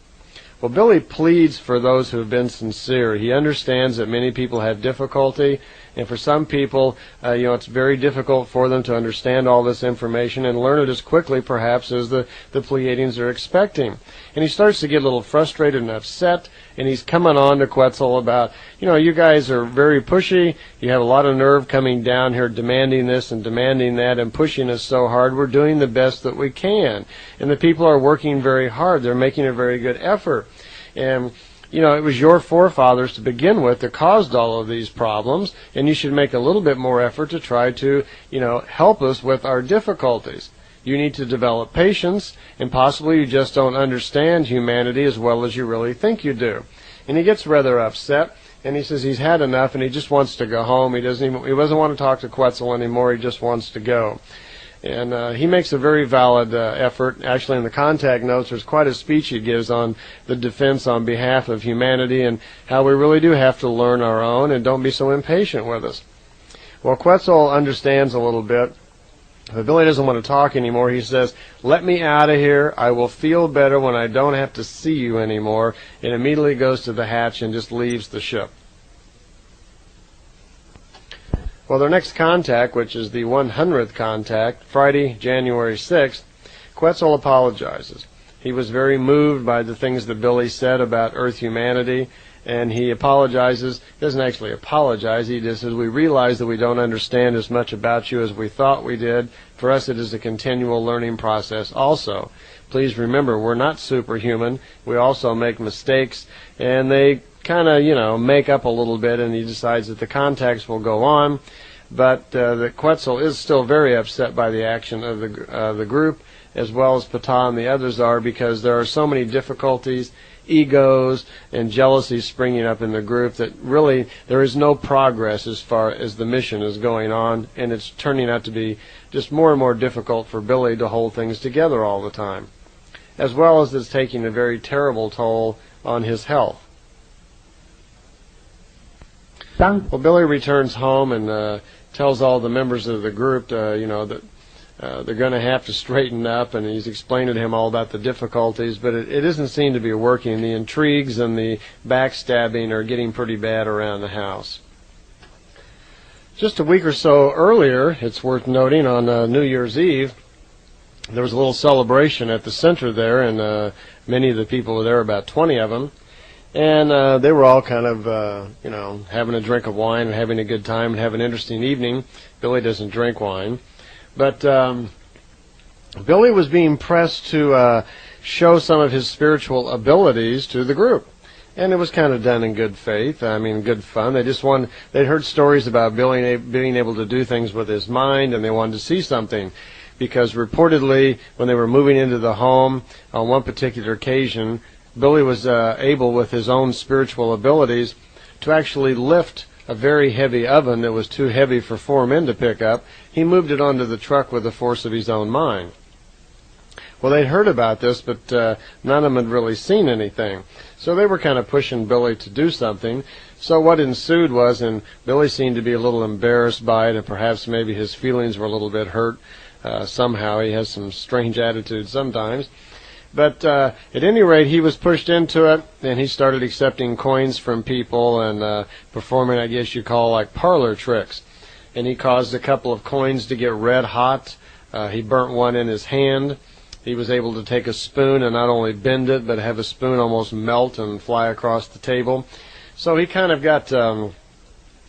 Well, Billy pleads for those who have been sincere. He understands that many people have difficulty, and for some people, it's very difficult for them to understand all this information and learn it as quickly, perhaps, as the Pleiadians are expecting. And he starts to get a little frustrated and upset, and he's coming on to Quetzal about, you guys are very pushy. You have a lot of nerve coming down here demanding this and demanding that and pushing us so hard. We're doing the best that we can. And the people are working very hard. They're making a very good effort. And it was your forefathers to begin with that caused all of these problems, and you should make a little bit more effort to try to, help us with our difficulties. You need to develop patience, and possibly you just don't understand humanity as well as you really think you do. And he gets rather upset, and he says he's had enough, and he just wants to go home. He doesn't want to talk to Quetzal anymore. He just wants to go. And he makes a very valid effort. Actually, in the contact notes, there's quite a speech he gives on the defense on behalf of humanity and how we really do have to learn our own and don't be so impatient with us. Well, Quetzal understands a little bit. But Billy doesn't want to talk anymore. He says, let me out of here. I will feel better when I don't have to see you anymore. And immediately goes to the hatch and just leaves the ship. Well, their next contact, which is the 100th contact, Friday, January 6th, Quetzal apologizes. He was very moved by the things that Billy said about Earth humanity, and he apologizes. He doesn't actually apologize. He just says, we realize that we don't understand as much about you as we thought we did. For us, it is a continual learning process also. Please remember, we're not superhuman. We also make mistakes, and they kind of, make up a little bit, and he decides that the contacts will go on, but that Quetzal is still very upset by the action of the group, as well as Ptah and the others are, because there are so many difficulties, egos, and jealousy springing up in the group that really there is no progress as far as the mission is going on, and it's turning out to be just more and more difficult for Billy to hold things together all the time, as well as it's taking a very terrible toll on his health. 当 Well, Billy returns home and tells all the members of the group, that they're going to have to straighten up, and he's explaining to him all about the difficulties, but it doesn't seem to be working. The intrigues and the backstabbing are getting pretty bad around the house. Just a week or so earlier, it's worth noting, on New Year's Eve, there was a little celebration at the center there, and many of the people were there, about 20 of them, and they were all kind of, having a drink of wine and having a good time and having an interesting evening. Billy doesn't drink wine. But Billy was being pressed to show some of his spiritual abilities to the group. And it was kind of done in good faith. I mean, good fun. They'd heard stories about Billy being able to do things with his mind, and they wanted to see something. Because reportedly, when they were moving into the home, on one particular occasion, Billy was able, with his own spiritual abilities, to actually lift a very heavy oven that was too heavy for 4 men to pick up. He moved it onto the truck with the force of his own mind. Well, they'd heard about this, but none of them had really seen anything. So they were kind of pushing Billy to do something. So what ensued was, and Billy seemed to be a little embarrassed by it, and perhaps maybe his feelings were a little bit hurt somehow. He has some strange attitudes sometimes. But at any rate, he was pushed into it, and he started accepting coins from people and performing, I guess you call, like parlor tricks. And he caused a couple of coins to get red hot. He burnt one in his hand. He was able to take a spoon and not only bend it, but have a spoon almost melt and fly across the table. So he kind of got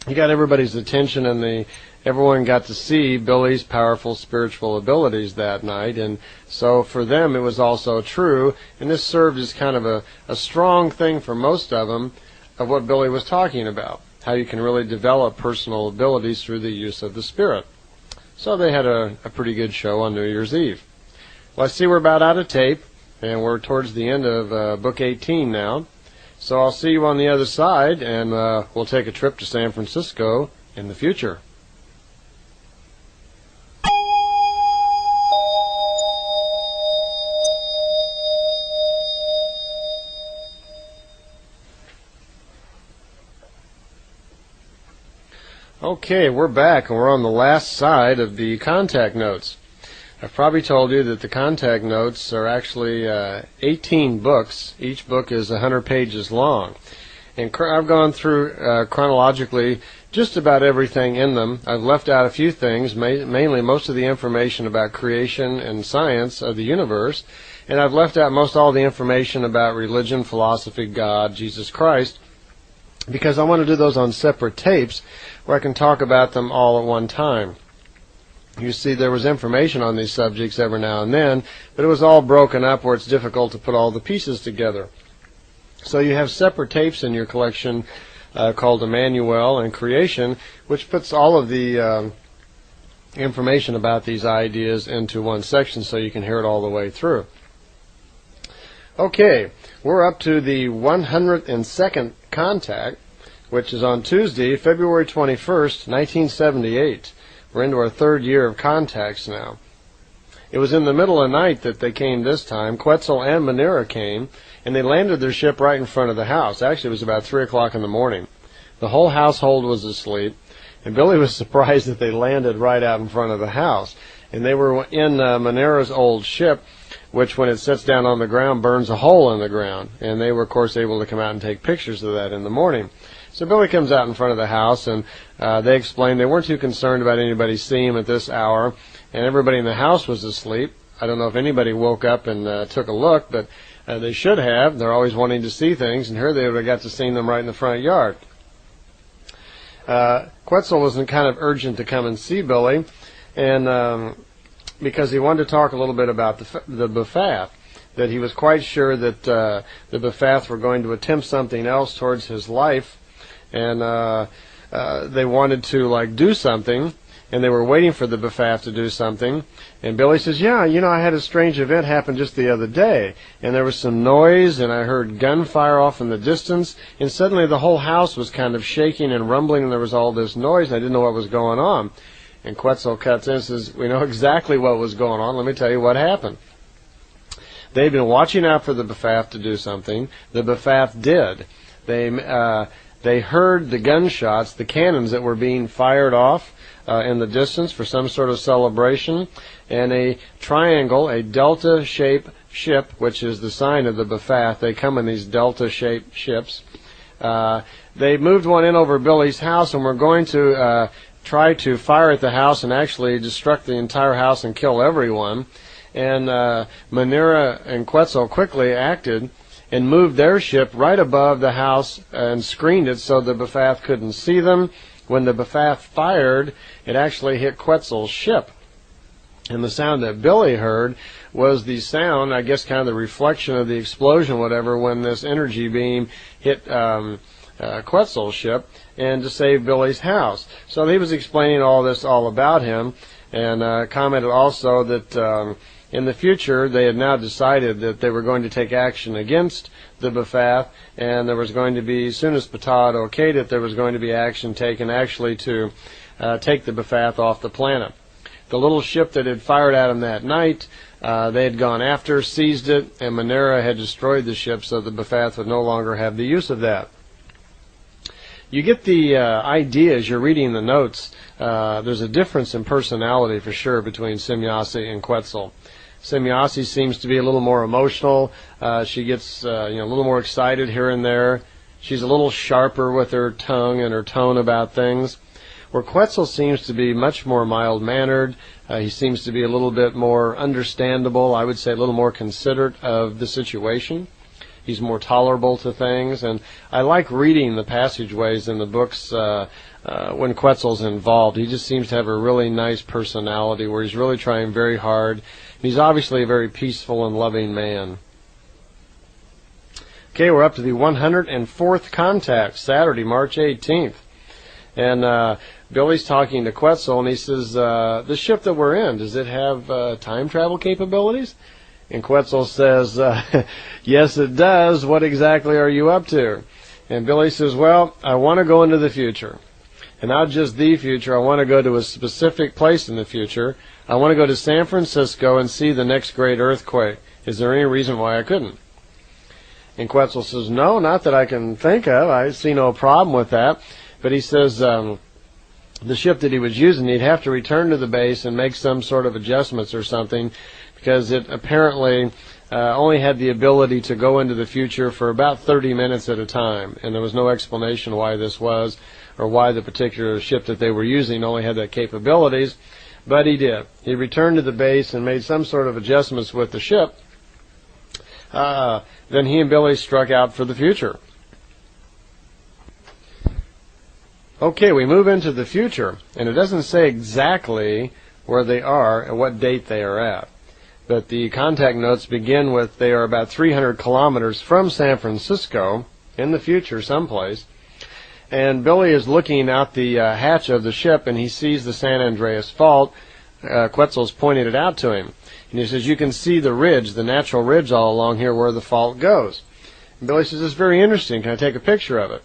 everybody's attention, and everyone got to see Billy's powerful spiritual abilities that night. And so for them it was also true, and this served as kind of a strong thing for most of them of what Billy was talking about, how you can really develop personal abilities through the use of the Spirit. So they had a pretty good show on New Year's Eve. Well, I see we're about out of tape, and we're towards the end of Book 18 now. So I'll see you on the other side, and we'll take a trip to San Francisco in the future. Okay, we're back, and we're on the last side of the contact notes. I've probably told you that the contact notes are actually 18 books. Each book is 100 pages long. And I've gone through chronologically just about everything in them. I've left out a few things, mainly most of the information about creation and science of the universe. And I've left out most all the information about religion, philosophy, God, Jesus Christ, because I want to do those on separate tapes where I can talk about them all at one time. You see, there was information on these subjects every now and then, but it was all broken up where it's difficult to put all the pieces together. So you have separate tapes in your collection called Emmanuel and Creation, which puts all of the information about these ideas into one section so you can hear it all the way through. Okay, we're up to the 102nd contact, which is on Tuesday, February 21st, 1978. We're into our third year of contacts now. It was in the middle of the night that they came this time. Quetzal and Meier came, and they landed their ship right in front of the house. Actually, it was about 3 o'clock in the morning. The whole household was asleep, and Billy was surprised that they landed right out in front of the house. And they were in Meier's old ship, which when it sits down on the ground burns a hole in the ground. And they were, of course, able to come out and take pictures of that in the morning. So Billy comes out in front of the house, and they explained they weren't too concerned about anybody seeing him at this hour, and everybody in the house was asleep. I don't know if anybody woke up and took a look, but they should have. They're always wanting to see things, and here they would have got to see them right in the front yard. Quetzal was kind of urgent to come and see Billy, and because he wanted to talk a little bit about the Bephath, that he was quite sure that the Bephath were going to attempt something else towards his life, and they wanted to do something, and they were waiting for the Bephath to do something. And Billy says, yeah, I had a strange event happen just the other day, and there was some noise, and I heard gunfire off in the distance, and suddenly the whole house was kind of shaking and rumbling, and there was all this noise, and I didn't know what was going on. And Quetzal cuts in and says, we know exactly what was going on. Let me tell you what happened. They'd been watching out for the Bephath to do something. The Bephath did. They They heard the gunshots, the cannons that were being fired off in the distance for some sort of celebration, and a triangle, a delta-shaped ship, which is the sign of the Bephath. They come in these delta-shaped ships. They moved one in over Billy's house and were going to try to fire at the house and actually destruct the entire house and kill everyone. And Meier and Quetzal quickly acted and moved their ship right above the house and screened it so the Bephath couldn't see them. When the Bephath fired, it actually hit Quetzal's ship. And the sound that Billy heard was the sound, I guess kind of the reflection of the explosion, whatever, when this energy beam hit Quetzal's ship, and to save Billy's house. So he was explaining all this all about him, and commented also that in the future they had now decided that they were going to take action against the Bephath, and there was going to be, as soon as Ptah had okayed it, there was going to be action taken actually to take the Bephath off the planet. The little ship that had fired at him that night, they had gone after, seized it, and Meier had destroyed the ship so the Bephath would no longer have the use of that. You get the idea as you're reading the notes. There's a difference in personality for sure between Semjase and Quetzal. Semjase seems to be a little more emotional. She gets a little more excited here and there. She's a little sharper with her tongue and her tone about things. Where Quetzal seems to be much more mild-mannered. He seems to be a little bit more understandable, I would say a little more considerate of the situation. He's more tolerable to things, and I like reading the passageways in the books when Quetzal's involved. He just seems to have a really nice personality where he's really trying very hard. He's obviously a very peaceful and loving man. Okay, we're up to the 104th contact, Saturday, March 18th. And Billy's talking to Quetzal, and he says, the ship that we're in, does it have time travel capabilities? And Quetzal says, yes, it does. What exactly are you up to? And Billy says, well, I want to go into the future. And not just the future. I want to go to a specific place in the future. I want to go to San Francisco and see the next great earthquake. Is there any reason why I couldn't? And Quetzal says, no, not that I can think of. I see no problem with that. But he says the ship that he was using, he'd have to return to the base and make some sort of adjustments or something, because it apparently only had the ability to go into the future for about 30 minutes at a time. And there was no explanation why this was, or why the particular ship that they were using only had that capabilities. But he did. He returned to the base and made some sort of adjustments with the ship. Then he and Billy struck out for the future. Okay, we move into the future, and it doesn't say exactly where they are and what date they are at. But the contact notes begin with they are about 300 kilometers from San Francisco, in the future someplace. And Billy is looking out the hatch of the ship, and he sees the San Andreas Fault. Quetzal's pointed it out to him. And he says, you can see the ridge, the natural ridge all along here where the fault goes. And Billy says, it's very interesting. Can I take a picture of it?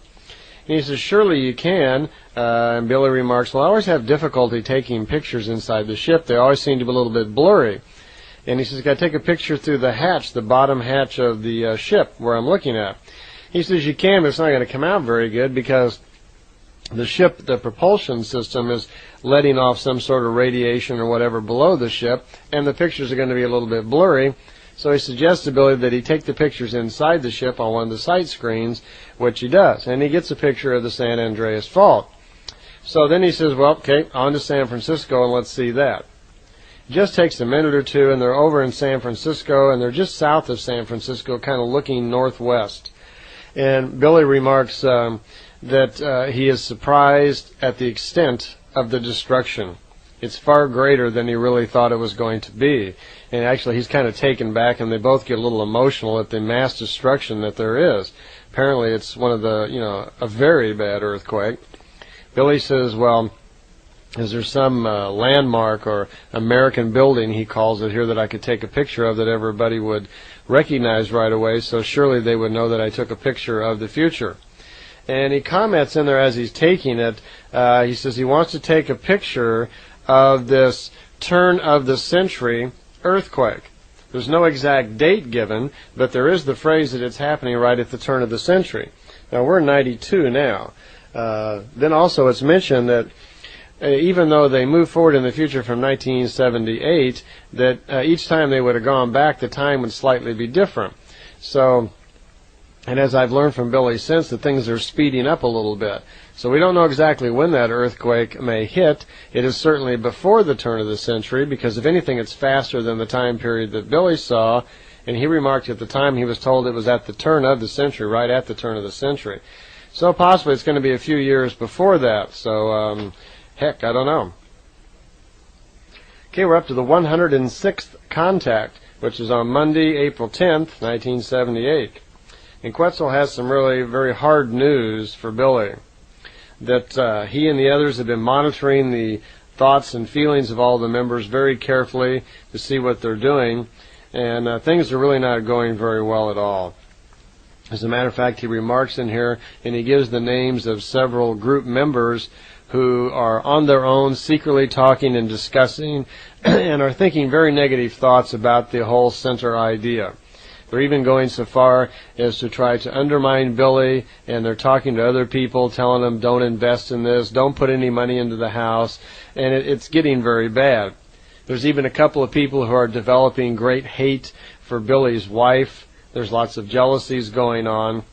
And he says, surely you can. And Billy remarks, well, I always have difficulty taking pictures inside the ship. They always seem to be a little bit blurry. And he says, can I take a picture through the hatch, the bottom hatch of the ship where I'm looking at? He says, you can, but it's not going to come out very good because the ship, the propulsion system is letting off some sort of radiation or whatever below the ship, and the pictures are going to be a little bit blurry. So he suggests to Billy that he take the pictures inside the ship on one of the sight screens, which he does. And he gets a picture of the San Andreas Fault. So then he says, well, okay, on to San Francisco, and let's see that. It just takes a minute or two, and they're over in San Francisco, and they're just south of San Francisco, kind of looking northwest. And Billy remarks that he is surprised at the extent of the destruction. It's far greater than he really thought it was going to be. And actually, he's kind of taken back, and they both get a little emotional at the mass destruction that there is. Apparently, it's one of the, a very bad earthquake. Billy says, well, is there some landmark or American building, he calls it here, that I could take a picture of that everybody would recognize right away, so surely they would know that I took a picture of the future. And he comments in there as he's taking it, he says he wants to take a picture of this turn of the century earthquake. There's no exact date given, but there is the phrase that it's happening right at the turn of the century. Now, we're 92 now. Then also it's mentioned that even though they moved forward in the future from 1978, that each time they would have gone back, the time would slightly be different. So, and as I've learned from Billy since, that things are speeding up a little bit. So we don't know exactly when that earthquake may hit. It is certainly before the turn of the century, because if anything, it's faster than the time period that Billy saw. And he remarked at the time he was told it was at the turn of the century, right at the turn of the century. So possibly it's going to be a few years before that. So, heck, I don't know. Okay, we're up to the 106th contact, which is on Monday, April 10th, 1978. And Quetzal has some really very hard news for Billy, that he and the others have been monitoring the thoughts and feelings of all the members very carefully to see what they're doing, and things are really not going very well at all. As a matter of fact, he remarks in here, and he gives the names of several group members who are on their own, secretly talking and discussing, and are thinking very negative thoughts about the whole center idea. They're even going so far as to try to undermine Billy, and they're talking to other people, telling them, don't invest in this, don't put any money into the house, and it's getting very bad. There's even a couple of people who are developing great hate for Billy's wife. There's lots of jealousies going on.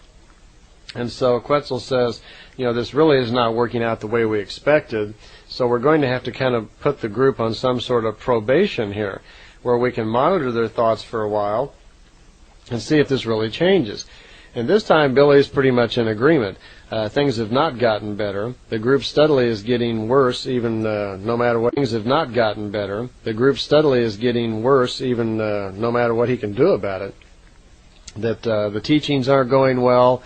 And so Quetzal says, this really is not working out the way we expected, so we're going to have to kind of put the group on some sort of probation here, where we can monitor their thoughts for a while and see if this really changes. And this time Billy's pretty much in agreement. Things have not gotten better. The group steadily is getting worse, even no matter what. Things have not gotten better. The group steadily is getting worse, even no matter what he can do about it. That the teachings aren't going well.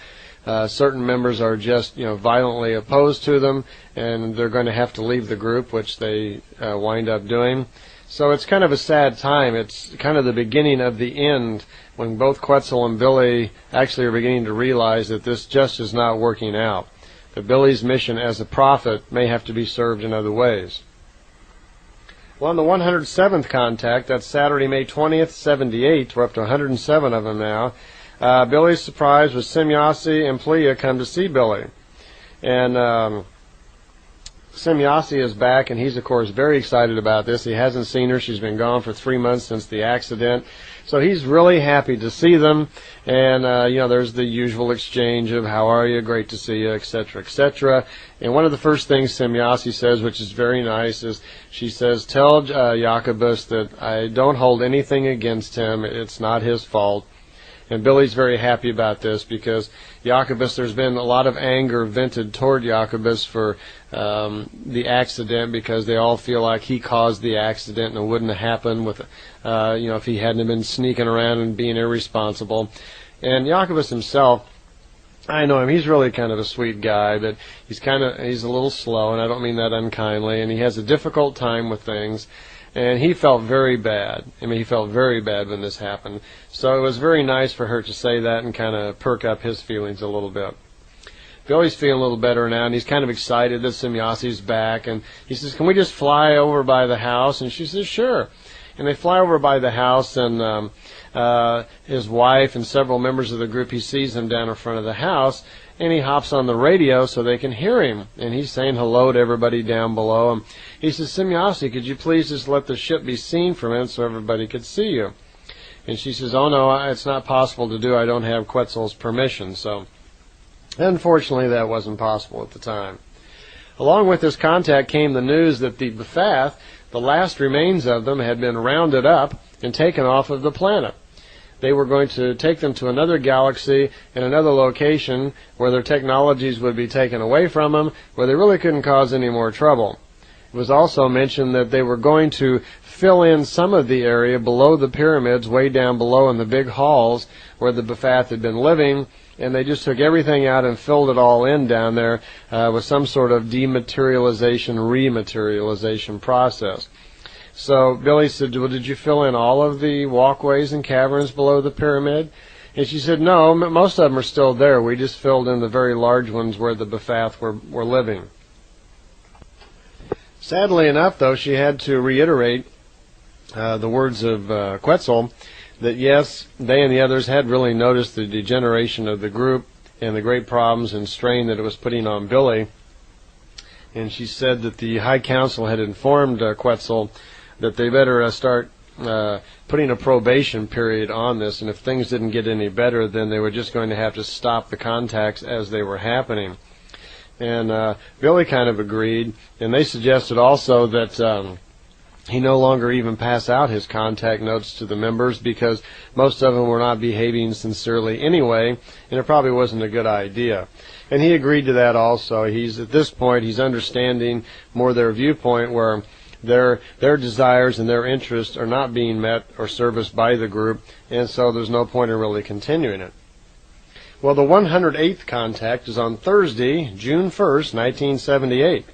Certain members are just, violently opposed to them, and they're going to have to leave the group, which they wind up doing. So it's kind of a sad time. It's kind of the beginning of the end, when both Quetzal and Billy actually are beginning to realize that this just is not working out. That Billy's mission as a prophet may have to be served in other ways. Well, on the 107th contact, that's Saturday, May 20th, 78, we're up to 107 of them now. Billy's surprised was Semyasi and Plea come to see Billy. And Semyasi is back, and he's, of course, very excited about this. He hasn't seen her. She's been gone for 3 months since the accident. So he's really happy to see them. And, there's the usual exchange of, how are you, great to see you, etc., etc. And one of the first things Semyasi says, which is very nice, is she says, tell Jacobus that I don't hold anything against him. It's not his fault. And Billy's very happy about this, because Jacobus, there's been a lot of anger vented toward Jacobus for the accident, because they all feel like he caused the accident, and it wouldn't have happened with, if he hadn't been sneaking around and being irresponsible. And Jacobus himself, I know him, he's really kind of a sweet guy, but he's a little slow, and I don't mean that unkindly, and he has a difficult time with things. And he felt very bad. He felt very bad when this happened. So it was very nice for her to say that and kind of perk up his feelings a little bit. Billy's feeling a little better now, and he's kind of excited that Semyasi's back. And he says, can we just fly over by the house? And she says, sure. And they fly over by the house, and his wife and several members of the group, he sees them down in front of the house. And he hops on the radio so they can hear him. And he's saying hello to everybody down below. And he says, Semyasi, could you please just let the ship be seen from it so everybody could see you? And she says, oh no, it's not possible to do. I don't have Quetzal's permission. So unfortunately that wasn't possible at the time. Along with this contact came the news that the Befath, the last remains of them, had been rounded up and taken off of the planet. They were going to take them to another galaxy and another location where their technologies would be taken away from them, where they really couldn't cause any more trouble. It was also mentioned that they were going to fill in some of the area below the pyramids, way down below in the big halls where the Befath had been living, and they just took everything out and filled it all in down there with some sort of dematerialization, rematerialization process. So Billy said, well, did you fill in all of the walkways and caverns below the pyramid? And she said, no, most of them are still there. We just filled in the very large ones where the Befath were living. Sadly enough, though, she had to reiterate the words of Quetzal, that yes, they and the others had really noticed the degeneration of the group, and the great problems and strain that it was putting on Billy. And she said that the High Council had informed Quetzal that they better start putting a probation period on this, and if things didn't get any better, then they were just going to have to stop the contacts as they were happening. And Billy kind of agreed, and they suggested also that he no longer even pass out his contact notes to the members, because most of them were not behaving sincerely anyway, and it probably wasn't a good idea. And he agreed to that also. He's at this point, he's understanding more their viewpoint, where their desires and their interests are not being met or serviced by the group, and so there's no point in really continuing it. Well, the 108th contact is on Thursday, June 1st, 1978.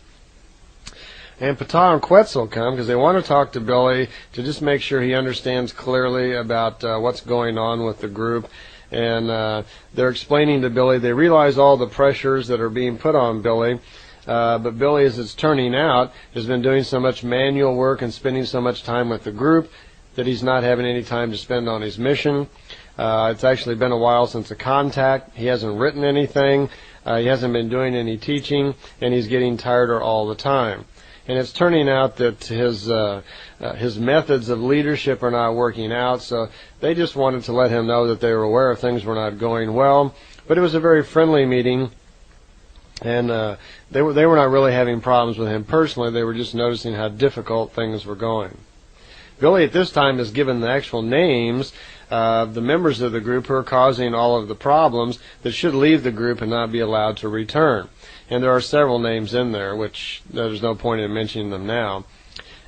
And Ptah and Quetzal come because they want to talk to Billy to just make sure he understands clearly about what's going on with the group. And they're explaining to Billy, they realize all the pressures that are being put on Billy, but Billy, as it's turning out, has been doing so much manual work and spending so much time with the group that he's not having any time to spend on his mission. It's actually been a while since a contact. He hasn't written anything. He hasn't been doing any teaching, and he's getting tireder all the time. And it's turning out that his methods of leadership are not working out, so they just wanted to let him know that they were aware of things were not going well. But it was a very friendly meeting, and they were not really having problems with him personally. They were just noticing how difficult things were going. Billy at this time is given the actual names of the members of the group who are causing all of the problems that should leave the group and not be allowed to return. And there are several names in there, which there's no point in mentioning them now.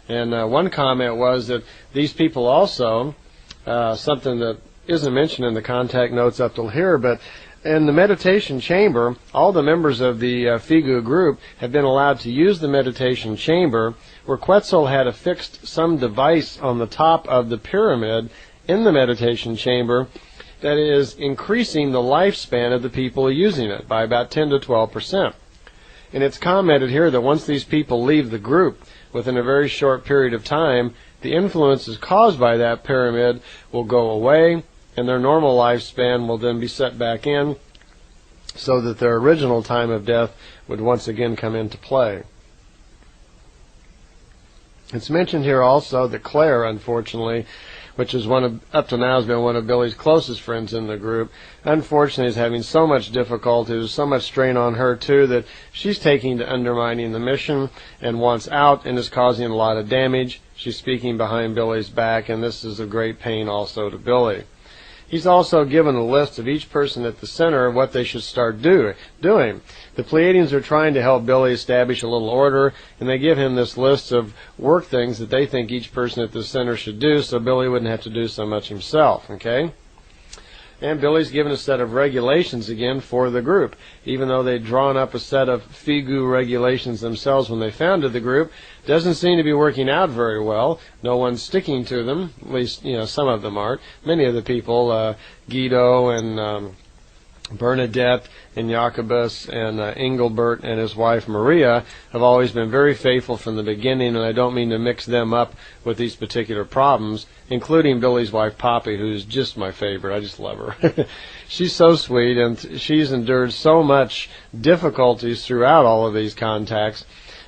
And one comment was that these people also, something that isn't mentioned in the contact notes up till here, but in the meditation chamber, all the members of the Figu group have been allowed to use the meditation chamber, where Quetzal had affixed some device on the top of the pyramid in the meditation chamber that is increasing the lifespan of the people using it by about 10 to 12%. And it's commented here that once these people leave the group, within a very short period of time, the influences caused by that pyramid will go away, and their normal lifespan will then be set back in, so that their original time of death would once again come into play. It's mentioned here also that Claire, unfortunately, which is up to now has been one of Billy's closest friends in the group, unfortunately is having so much difficulty, there's so much strain on her too, that she's taking to undermining the mission and wants out and is causing a lot of damage. She's speaking behind Billy's back, and this is a great pain also to Billy. He's also given a list of each person at the center of what they should start doing. The Pleiadians are trying to help Billy establish a little order, and they give him this list of work things that they think each person at the center should do, so Billy wouldn't have to do so much himself, okay? And Billy's given a set of regulations again for the group. Even though they'd drawn up a set of Figu regulations themselves when they founded the group, doesn't seem to be working out very well. No one's sticking to them, at least, some of them aren't. Many of the people, Guido and Bernadette and Jacobus and Engelbert and his wife Maria have always been very faithful from the beginning, and I don't mean to mix them up with these particular problems, including Billy's wife Poppy, who's just my favorite. I just love her. She's so sweet, and she's endured so much difficulties throughout all of these contacts,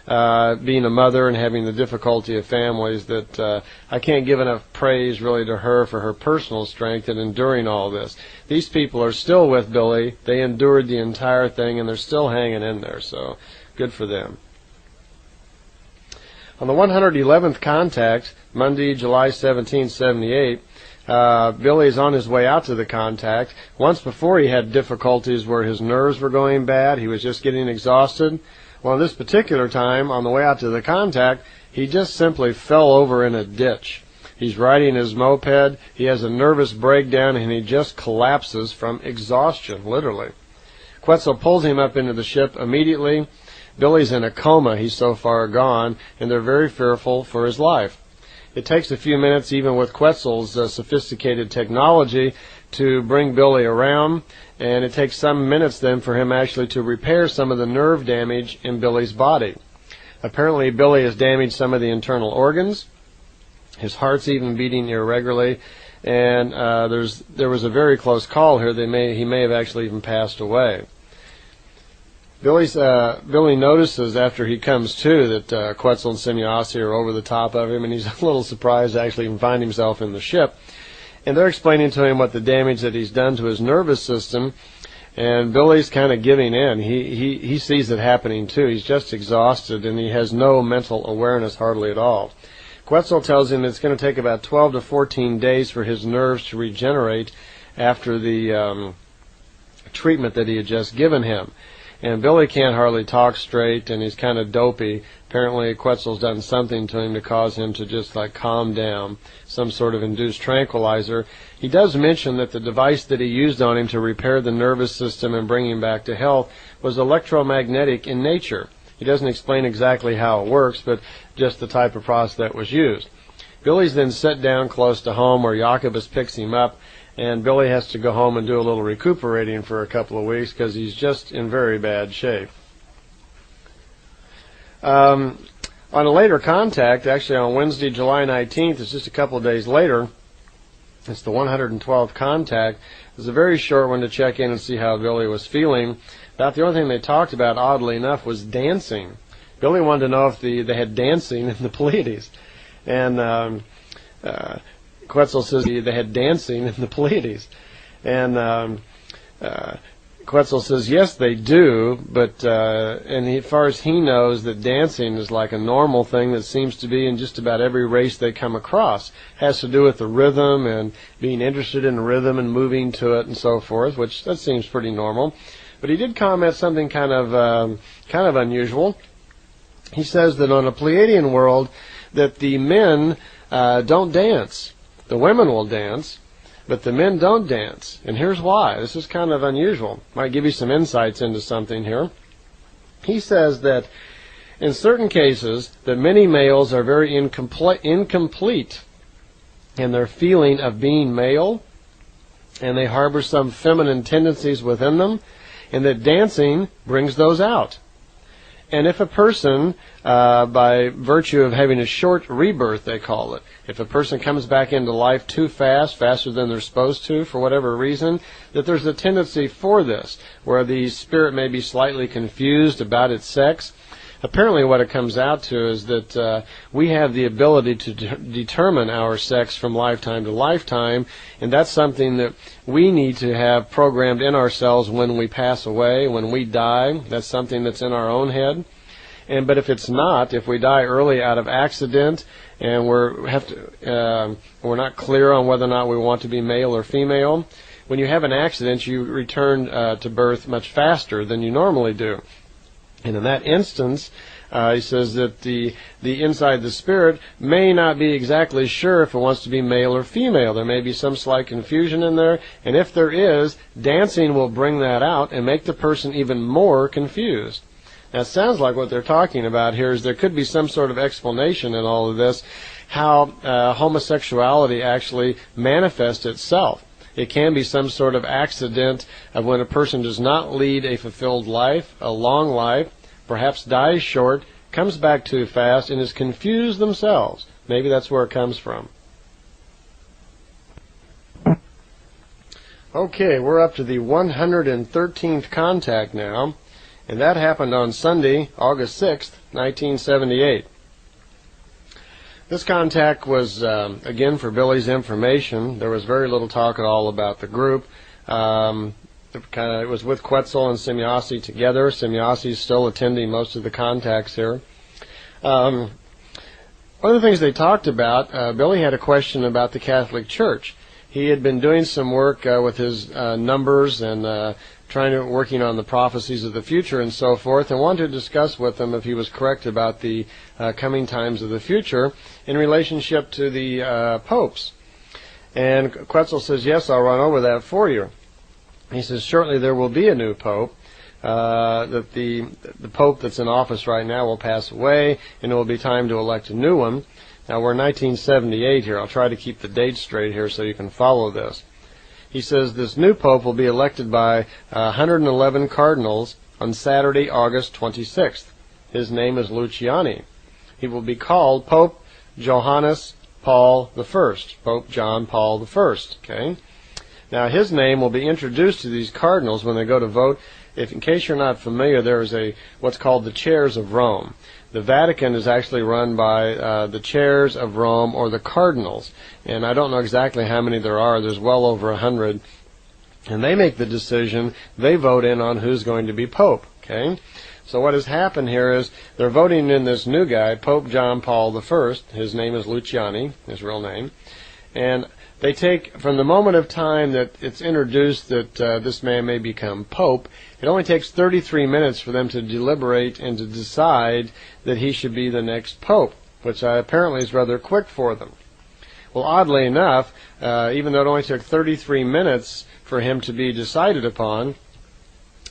being a mother and having the difficulty of families, that I can't give enough praise really to her for her personal strength in enduring all this. These people are still with Billy. They endured the entire thing, and they're still hanging in there, so good for them. On the 111th contact, Monday, July 1778, Billy is on his way out to the contact. Once before he had difficulties where his nerves were going bad. He was just getting exhausted. Well, this particular time, on the way out to the contact, he just simply fell over in a ditch. He's riding his moped, he has a nervous breakdown, and he just collapses from exhaustion, literally. Quetzal pulls him up into the ship immediately. Billy's in a coma, he's so far gone, and they're very fearful for his life. It takes a few minutes, even with Quetzal's sophisticated technology, to bring Billy around, and it takes some minutes then for him actually to repair some of the nerve damage in Billy's body. Apparently Billy has damaged some of the internal organs. His heart's even beating irregularly, and there was a very close call here. He may have actually even passed away. Billy notices after he comes to that Quetzal and Semjase are over the top of him, and he's a little surprised to actually even find himself in the ship. And they're explaining to him what the damage that he's done to his nervous system, and Billy's kind of giving in. He sees it happening too. He's just exhausted, and he has no mental awareness hardly at all. Quetzal tells him it's going to take about 12 to 14 days for his nerves to regenerate after the treatment that he had just given him. And Billy can't hardly talk straight, and he's kind of dopey. Apparently Quetzal's done something to him to cause him to just like calm down, some sort of induced tranquilizer. He does mention that the device that he used on him to repair the nervous system and bring him back to health was electromagnetic in nature. He doesn't explain exactly how it works, but just the type of process that was used. Billy's then set down close to home where Jacobus picks him up, and Billy has to go home and do a little recuperating for a couple of weeks because he's just in very bad shape. On a later contact, actually on Wednesday, July 19th, it's just a couple of days later, it's the 112th contact. It was a very short one to check in and see how Billy was feeling. About the only thing they talked about, oddly enough, was dancing. Billy wanted to know if they had dancing in the Pleiades. And Quetzal says they had dancing in the Pleiades. And Quetzal says, yes, they do, but as far as he knows, that dancing is like a normal thing that seems to be in just about every race they come across. It has to do with the rhythm and being interested in rhythm and moving to it and so forth, which that seems pretty normal. But he did comment something kind of unusual. He says that on a Pleiadian world, that the men don't dance. The women will dance, but the men don't dance. And here's why. This is kind of unusual. Might give you some insights into something here. He says that in certain cases, that many males are very incomplete in their feeling of being male, and they harbor some feminine tendencies within them, and that dancing brings those out. And if a person, by virtue of having a short rebirth, they call it, if a person comes back into life too fast, faster than they're supposed to, for whatever reason, that there's a tendency for this, where the spirit may be slightly confused about its sex. Apparently what it comes out to is that we have the ability to determine our sex from lifetime to lifetime, and that's something that we need to have programmed in ourselves when we pass away, when we die. That's something that's in our own head. But if it's not, if we die early out of accident, and we're not clear on whether or not we want to be male or female, when you have an accident, you return to birth much faster than you normally do. And in that instance, he says that the inside the spirit may not be exactly sure if it wants to be male or female. There may be some slight confusion in there, and if there is, dancing will bring that out and make the person even more confused. Now, it sounds like what they're talking about here is there could be some sort of explanation in all of this, how homosexuality actually manifests itself. It can be some sort of accident of when a person does not lead a fulfilled life, a long life, perhaps dies short, comes back too fast, and is confused themselves. Maybe that's where it comes from. Okay, we're up to the 113th contact now, and that happened on Sunday, August 6th, 1978. This contact was, again, for Billy's information. There was very little talk at all about the group. It was with Quetzal and Semjase together. Semjase is still attending most of the contacts here. One of the things they talked about, Billy had a question about the Catholic Church. He had been doing some work with his numbers and working on the prophecies of the future and so forth, and wanted to discuss with him if he was correct about the coming times of the future in relationship to the popes. And Quetzal says, yes, I'll run over that for you. He says, shortly there will be a new pope, that the pope that's in office right now will pass away, and it will be time to elect a new one. Now, we're in 1978 here. I'll try to keep the dates straight here so you can follow this. He says this new pope will be elected by 111 cardinals on Saturday, August 26th. His name is Luciani. He will be called Pope Johannes Paul I, Pope John Paul I. Okay? Now, his name will be introduced to these cardinals when they go to vote. In case you're not familiar, there is what's called the chairs of Rome. The Vatican is actually run by the chairs of Rome, or the cardinals. And I don't know exactly how many there are. There's well over 100. And they make the decision. They vote in on who's going to be pope. Okay? So what has happened here is they're voting in this new guy, Pope John Paul I. His name is Luciani, his real name. And they take, from the moment of time that it's introduced that this man may become pope, it only takes 33 minutes for them to deliberate and to decide that he should be the next pope, which apparently is rather quick for them. Well, oddly enough, even though it only took 33 minutes for him to be decided upon,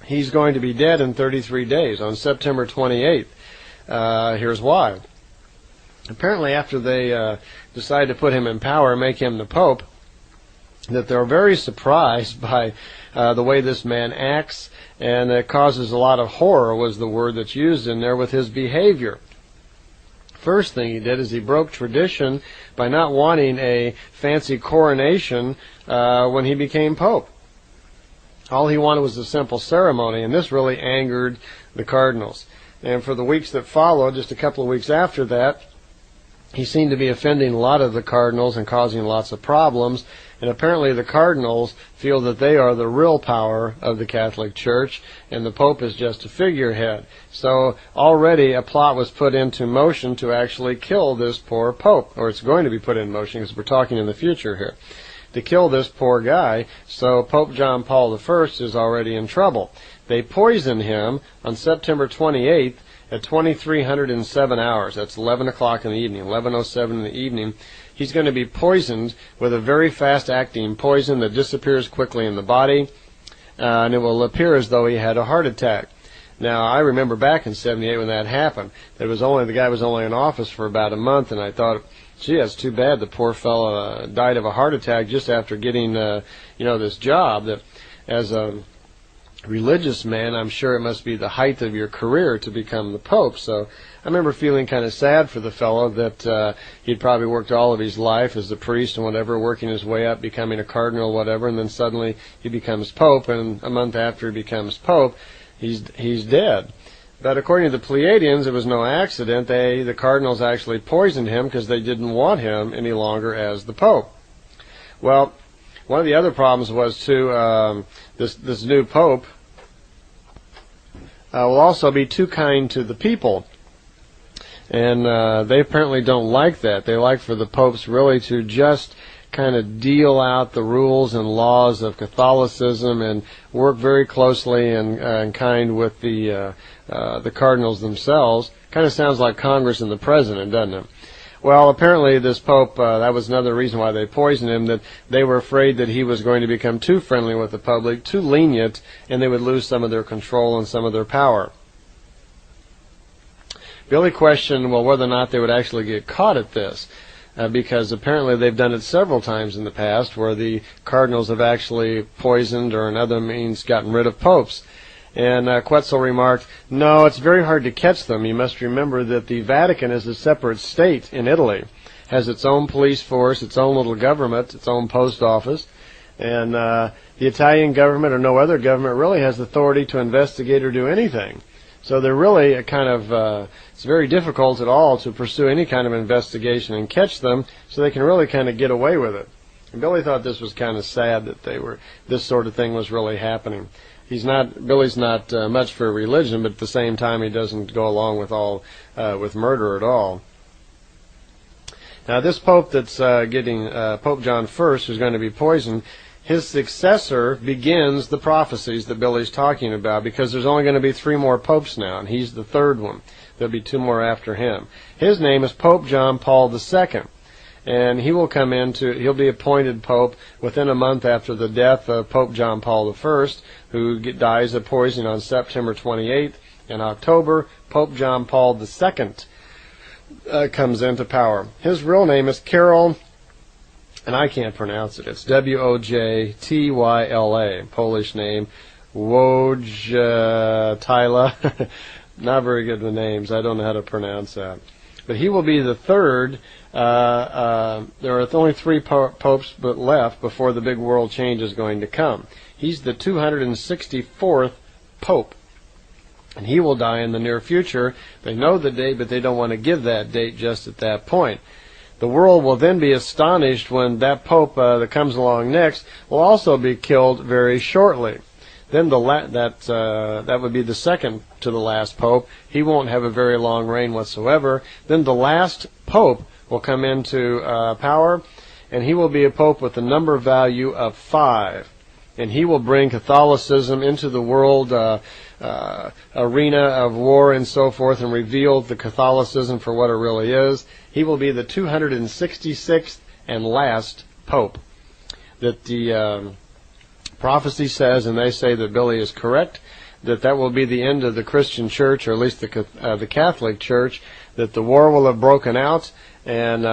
he's going to be dead in 33 days, on September 28th. Here's why. Apparently, after they decide to put him in power, make him the pope, that they're very surprised by the way this man acts, and it causes a lot of horror, was the word that's used in there, with his behavior. First thing he did is he broke tradition by not wanting a fancy coronation when he became pope. All he wanted was a simple ceremony, and this really angered the cardinals. And for the weeks that followed, just a couple of weeks after that, he seemed to be offending a lot of the cardinals and causing lots of problems. And apparently the cardinals feel that they are the real power of the Catholic Church, and the Pope is just a figurehead. So already a plot was put into motion to actually kill this poor Pope, or it's going to be put in motion because we're talking in the future here, to kill this poor guy. So Pope John Paul I is already in trouble. They poison him on September 28th at 2307 hours. That's 11 o'clock in the evening, 11:07 in the evening. He's going to be poisoned with a very fast-acting poison that disappears quickly in the body, and it will appear as though he had a heart attack. Now, I remember back in 78 when that happened. The guy was only in office for about a month, and I thought, gee, that's too bad. The poor fellow died of a heart attack just after getting, this job. That, as a religious man, I'm sure it must be the height of your career to become the Pope. So I remember feeling kind of sad for the fellow that he'd probably worked all of his life as a priest and whatever, working his way up, becoming a cardinal, whatever, and then suddenly he becomes Pope, and a month after he becomes Pope, he's dead. But according to the Pleiadians, it was no accident. The cardinals actually poisoned him because they didn't want him any longer as the Pope. Well, one of the other problems was, too, this new Pope will also be too kind to the people. And they apparently don't like that. They like for the popes really to just kind of deal out the rules and laws of Catholicism and work very closely and kind with the cardinals themselves. Kind of sounds like Congress and the president, doesn't it? Well, apparently this pope, that was another reason why they poisoned him, that they were afraid that he was going to become too friendly with the public, too lenient, and they would lose some of their control and some of their power. Billy questioned, well, whether or not they would actually get caught at this, because apparently they've done it several times in the past where the cardinals have actually poisoned or in other means gotten rid of popes. And Quetzal remarked, no, it's very hard to catch them. You must remember that the Vatican is a separate state in Italy, has its own police force, its own little government, its own post office, and the Italian government or no other government really has authority to investigate or do anything. So they're really a kind of, it's very difficult at all to pursue any kind of investigation and catch them, so they can really kind of get away with it. And Billy thought this was kind of sad that this sort of thing was really happening. Billy's not much for religion, but at the same time he doesn't go along with murder at all. Now this pope that's getting, Pope John I, who's going to be poisoned, his successor begins the prophecies that Billy's talking about, because there's only going to be 3 more popes now, and he's the 3rd one. There'll be 2 more after him. His name is Pope John Paul II. And he'll be appointed Pope within a month after the death of Pope John Paul I, who dies of poison on September 28th. In October, Pope John Paul II comes into power. His real name is Karol, and I can't pronounce it. It's Wojtyla, Polish name, Wojtyla. Not very good with names. I don't know how to pronounce that. But he will be the third. There are only three popes but left before the big world change is going to come. He's the 264th pope, and he will die in the near future. They know the date, but they don't want to give that date just at that point. The world will then be astonished when that pope that comes along next will also be killed very shortly. Then that would be the second to the last pope. He won't have a very long reign whatsoever. Then the last pope will come into power, and he will be a pope with a number value of 5. And he will bring Catholicism into the world arena of war and so forth, and reveal the Catholicism for what it really is. He will be the 266th and last pope. That the prophecy says, and they say that Billy is correct, that will be the end of the Christian church, or at least the Catholic church, that the war will have broken out, and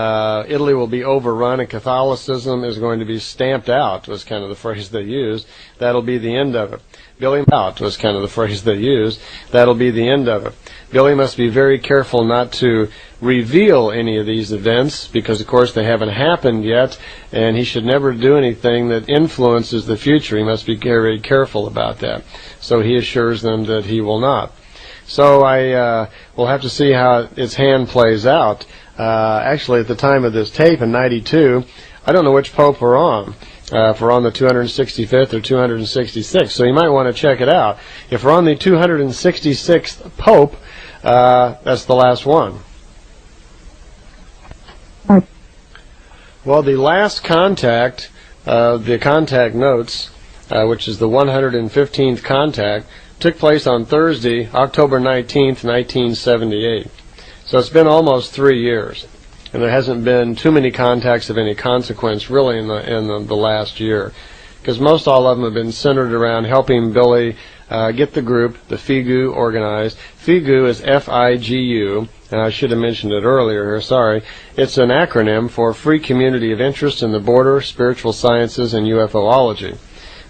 Italy will be overrun, and Catholicism is going to be stamped out, was kind of the phrase they used. That'll be the end of it. Billy out was kind of the phrase they used. That'll be the end of it. Billy must be very careful not to reveal any of these events, because of course they haven't happened yet, and he should never do anything that influences the future. He must be very careful about that. So he assures them that he will not. So I will have to see how its hand plays out. Actually, at the time of this tape in '92, I don't know which pope we're on. If we're on the 265th or 266th, so you might want to check it out. If we're on the 266th pope, that's the last one. Well, the last contact, the contact notes, which is the 115th contact, took place on Thursday, October 19th, 1978. So it's been almost 3 years, and there hasn't been too many contacts of any consequence really in the last year, because most all of them have been centered around helping Billy get the group, the FIGU, organized. FIGU is F-I-G-U, and I should have mentioned it earlier here, sorry. It's an acronym for Free Community of Interest in the Border, Spiritual Sciences, and UFOlogy.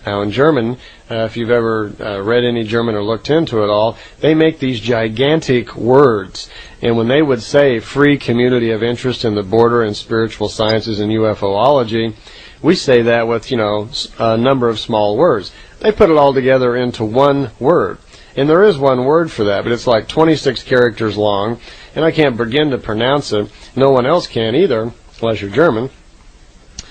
Now in German, if you've ever read any German or looked into it all, they make these gigantic words. And when they would say Free Community of Interest in the Border and Spiritual Sciences and UFOlogy, we say that with, a number of small words. They put it all together into one word. And there is one word for that, but it's like 26 characters long, and I can't begin to pronounce it. No one else can either, unless you're German.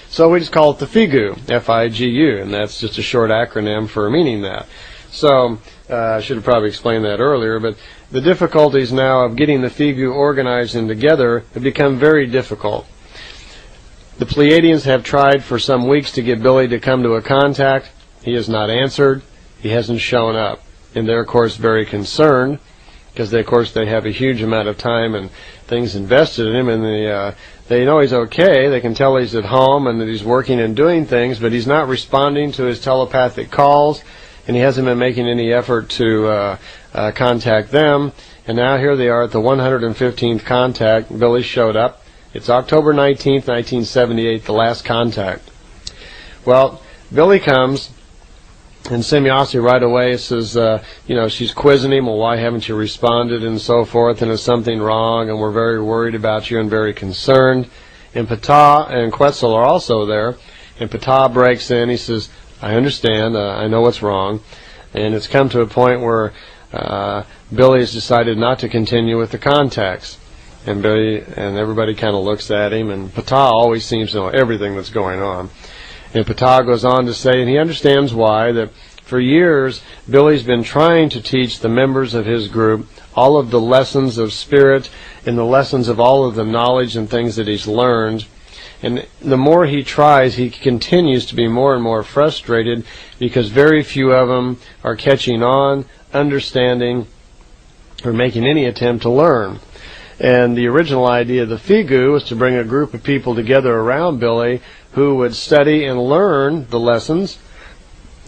So we just call it the FIGU, F-I-G-U, and that's just a short acronym for meaning that. So I should have probably explained that earlier, but the difficulties now of getting the FIGU organized and together have become very difficult. The Pleiadians have tried for some weeks to get Billy to come to a contact. He has not answered. He hasn't shown up. And they're, of course, very concerned, because they have a huge amount of time and things invested in him, and they know he's okay. They can tell he's at home and that he's working and doing things, but he's not responding to his telepathic calls, and he hasn't been making any effort to contact them. And now here they are at the 115th contact. Billy showed up. It's October 19th, 1978, the last contact. Well, Billy comes, and Semyosi right away says, she's quizzing him, well, why haven't you responded, and so forth, and is something wrong, and we're very worried about you and very concerned. And Ptah and Quetzal are also there, and Ptah breaks in. He says, I understand, I know what's wrong, and it's come to a point where Billy has decided not to continue with the contacts. And Billy and everybody kind of looks at him, and Ptah always seems to know everything that's going on. And Ptah goes on to say, and he understands why, that for years Billy's been trying to teach the members of his group all of the lessons of spirit and the lessons of all of the knowledge and things that he's learned. And the more he tries, he continues to be more and more frustrated, because very few of them are catching on, understanding, or making any attempt to learn. And the original idea of the FIGU was to bring a group of people together around Billy who would study and learn the lessons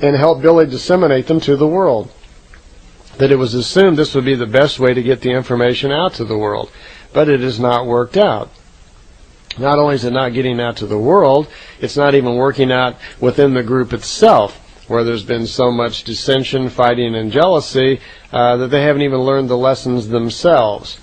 and help Billy disseminate them to the world. That it was assumed this would be the best way to get the information out to the world. But it has not worked out. Not only is it not getting out to the world, it's not even working out within the group itself, where there's been so much dissension, fighting, and jealousy that they haven't even learned the lessons themselves.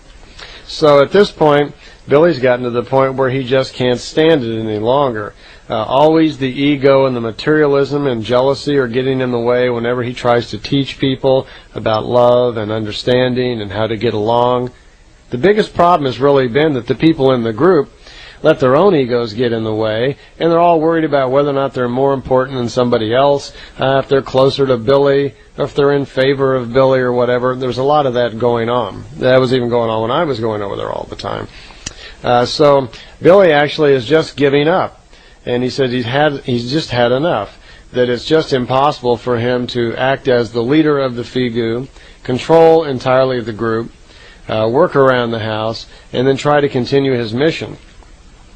So at this point, Billy's gotten to the point where he just can't stand it any longer. Always the ego and the materialism and jealousy are getting in the way whenever he tries to teach people about love and understanding and how to get along. The biggest problem has really been that the people in the group let their own egos get in the way, and they're all worried about whether or not they're more important than somebody else, if they're closer to Billy, or if they're in favor of Billy or whatever. There's a lot of that going on. That was even going on when I was going over there all the time. So Billy actually is just giving up, and he said he's just had enough, that it's just impossible for him to act as the leader of the Figu, control entirely the group, work around the house, and then try to continue his mission.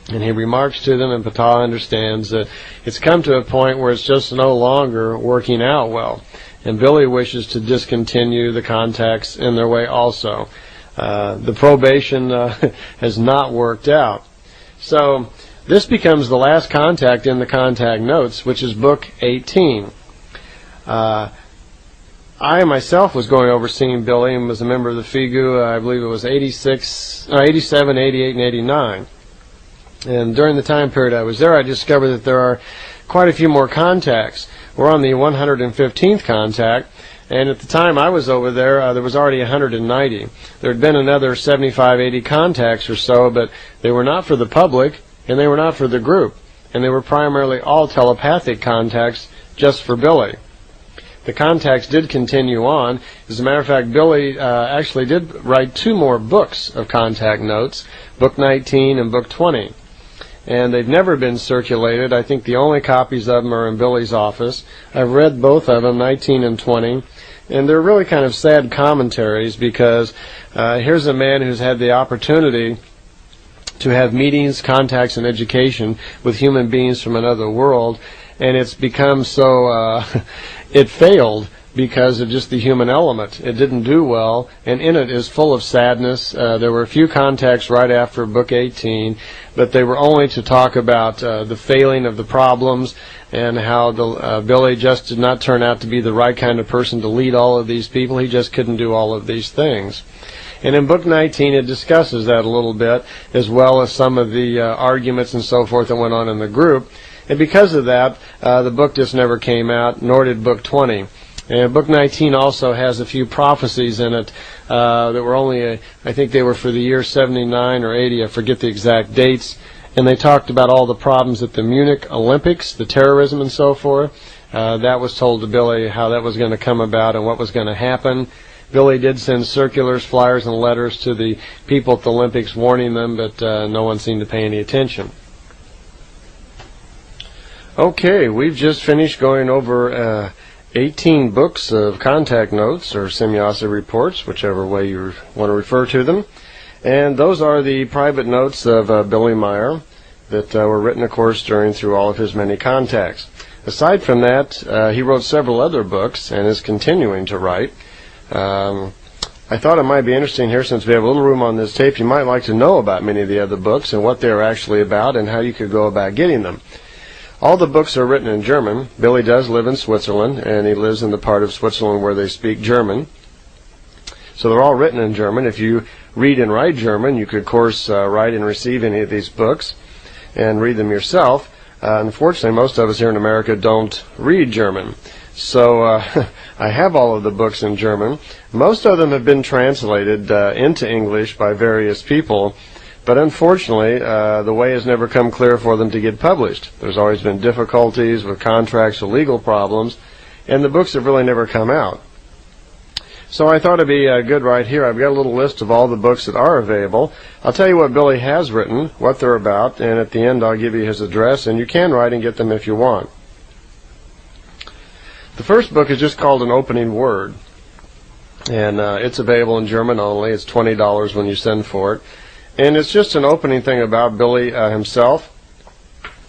And he remarks to them, and Ptah understands that it's come to a point where it's just no longer working out well. And Billy wishes to discontinue the contacts in their way also. The probation has not worked out. So this becomes the last contact in the contact notes, which is book 18. I myself was going over seeing Billy and was a member of the Figu, I believe it was 87, 88, and 89. And during the time period I was there, I discovered that there are quite a few more contacts. We're on the 115th contact, and at the time I was over there, there was already 190. There had been another 75, 80 contacts or so, but they were not for the public, and they were not for the group. And they were primarily all telepathic contacts just for Billy. The contacts did continue on. As a matter of fact, Billy actually did write 2 more books of contact notes, book 19 and book 20. And they've never been circulated. I think the only copies of them are in Billy's office. I've read both of them, 19 and 20, and they're really kind of sad commentaries, because here's a man who's had the opportunity to have meetings, contacts, and education with human beings from another world, and it's become so, it failed because of just the human element. It didn't do well, and in it is full of sadness. There were a few contacts right after book 18, but they were only to talk about the failing of the problems and how Billy just did not turn out to be the right kind of person to lead all of these people. He just couldn't do all of these things. And in book 19 it discusses that a little bit, as well as some of the arguments and so forth that went on in the group. And because of that, the book just never came out, nor did book 20. And book 19 also has a few prophecies in it that were only, I think they were for the year 79 or 80, I forget the exact dates. And they talked about all the problems at the Munich Olympics, the terrorism and so forth. That was told to Billy how that was going to come about and what was going to happen. Billy did send circulars, flyers, and letters to the people at the Olympics warning them, but no one seemed to pay any attention. Okay, we've just finished going over 18 books of contact notes or semiotic reports, whichever way you want to refer to them. And those are the private notes of Billy Meier that were written, of course, through all of his many contacts. Aside from that, he wrote several other books and is continuing to write. I thought it might be interesting here, since we have a little room on this tape, you might like to know about many of the other books and what they're actually about and how you could go about getting them. All the books are written in German. Billy does live in Switzerland, and he lives in the part of Switzerland where they speak German. So they're all written in German. If you read and write German, you could, of course, write and receive any of these books and read them yourself. Unfortunately, most of us here in America don't read German. So I have all of the books in German. Most of them have been translated into English by various people. But unfortunately, the way has never come clear for them to get published. There's always been difficulties with contracts or legal problems, and the books have really never come out. So I thought it'd be good right here. I've got a little list of all the books that are available. I'll tell you what Billy has written, what they're about, and at the end I'll give you his address, and you can write and get them if you want. The first book is just called An Opening Word, and it's available in German only. It's $20 when you send for it. And it's just an opening thing about Billy himself.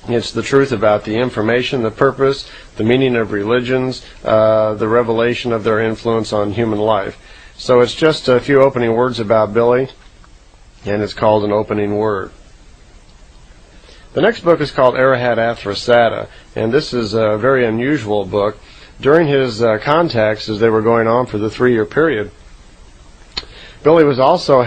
It's the truth about the information, the purpose, the meaning of religions, the revelation of their influence on human life. So it's just a few opening words about Billy, and it's called An Opening Word. The next book is called Arahat Athrasata, and this is a very unusual book. During his contacts, as they were going on for the 3-year period, Billy was also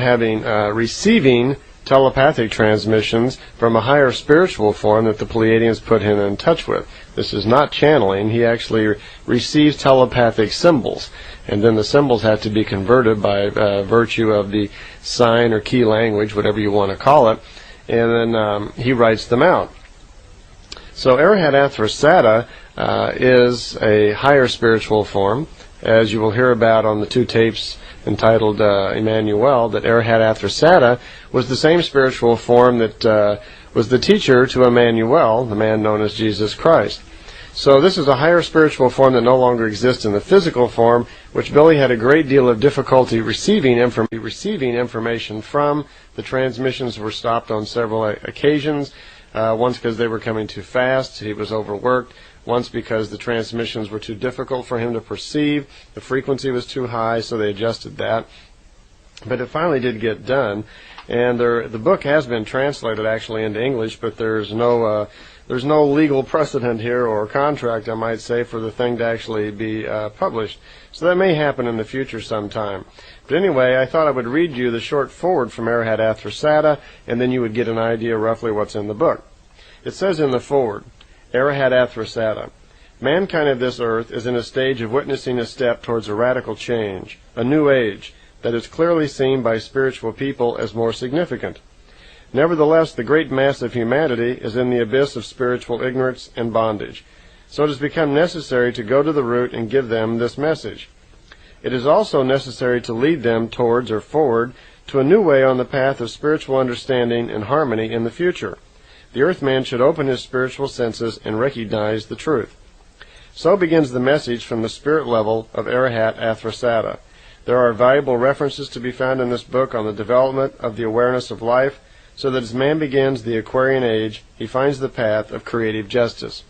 receiving telepathic transmissions from a higher spiritual form that the Pleiadians put him in touch with. This is not channeling. He actually receives telepathic symbols, and then the symbols have to be converted by virtue of the sign or key language, whatever you want to call it, and then he writes them out. So Arahat Athrasata is a higher spiritual form, as you will hear about on the 2 tapes entitled Emmanuel, that Arahat Athrasata was the same spiritual form that was the teacher to Emmanuel, the man known as Jesus Christ. So this is a higher spiritual form that no longer exists in the physical form, which Billy had a great deal of difficulty receiving information from. The transmissions were stopped on several occasions, once because they were coming too fast, he was overworked, once because the transmissions were too difficult for him to perceive, the frequency was too high, so they adjusted that. But it finally did get done, and the book has been translated actually into English, but there's no legal precedent here, or contract, I might say, for the thing to actually be published. So that may happen in the future sometime. But anyway, I thought I would read you the short foreword from Arahat Athrasata, and then you would get an idea roughly what's in the book. It says in the foreword, Arahat Athrasata, mankind of this earth is in a stage of witnessing a step towards a radical change, a new age, that is clearly seen by spiritual people as more significant. Nevertheless, the great mass of humanity is in the abyss of spiritual ignorance and bondage. So it has become necessary to go to the root and give them this message. It is also necessary to lead them towards or forward to a new way on the path of spiritual understanding and harmony in the future. The earthman should open his spiritual senses and recognize the truth. So begins the message from the spirit level of Arahat Athrasata. There are valuable references to be found in this book on the development of the awareness of life, so that as man begins the Aquarian age, he finds the path of creative justice.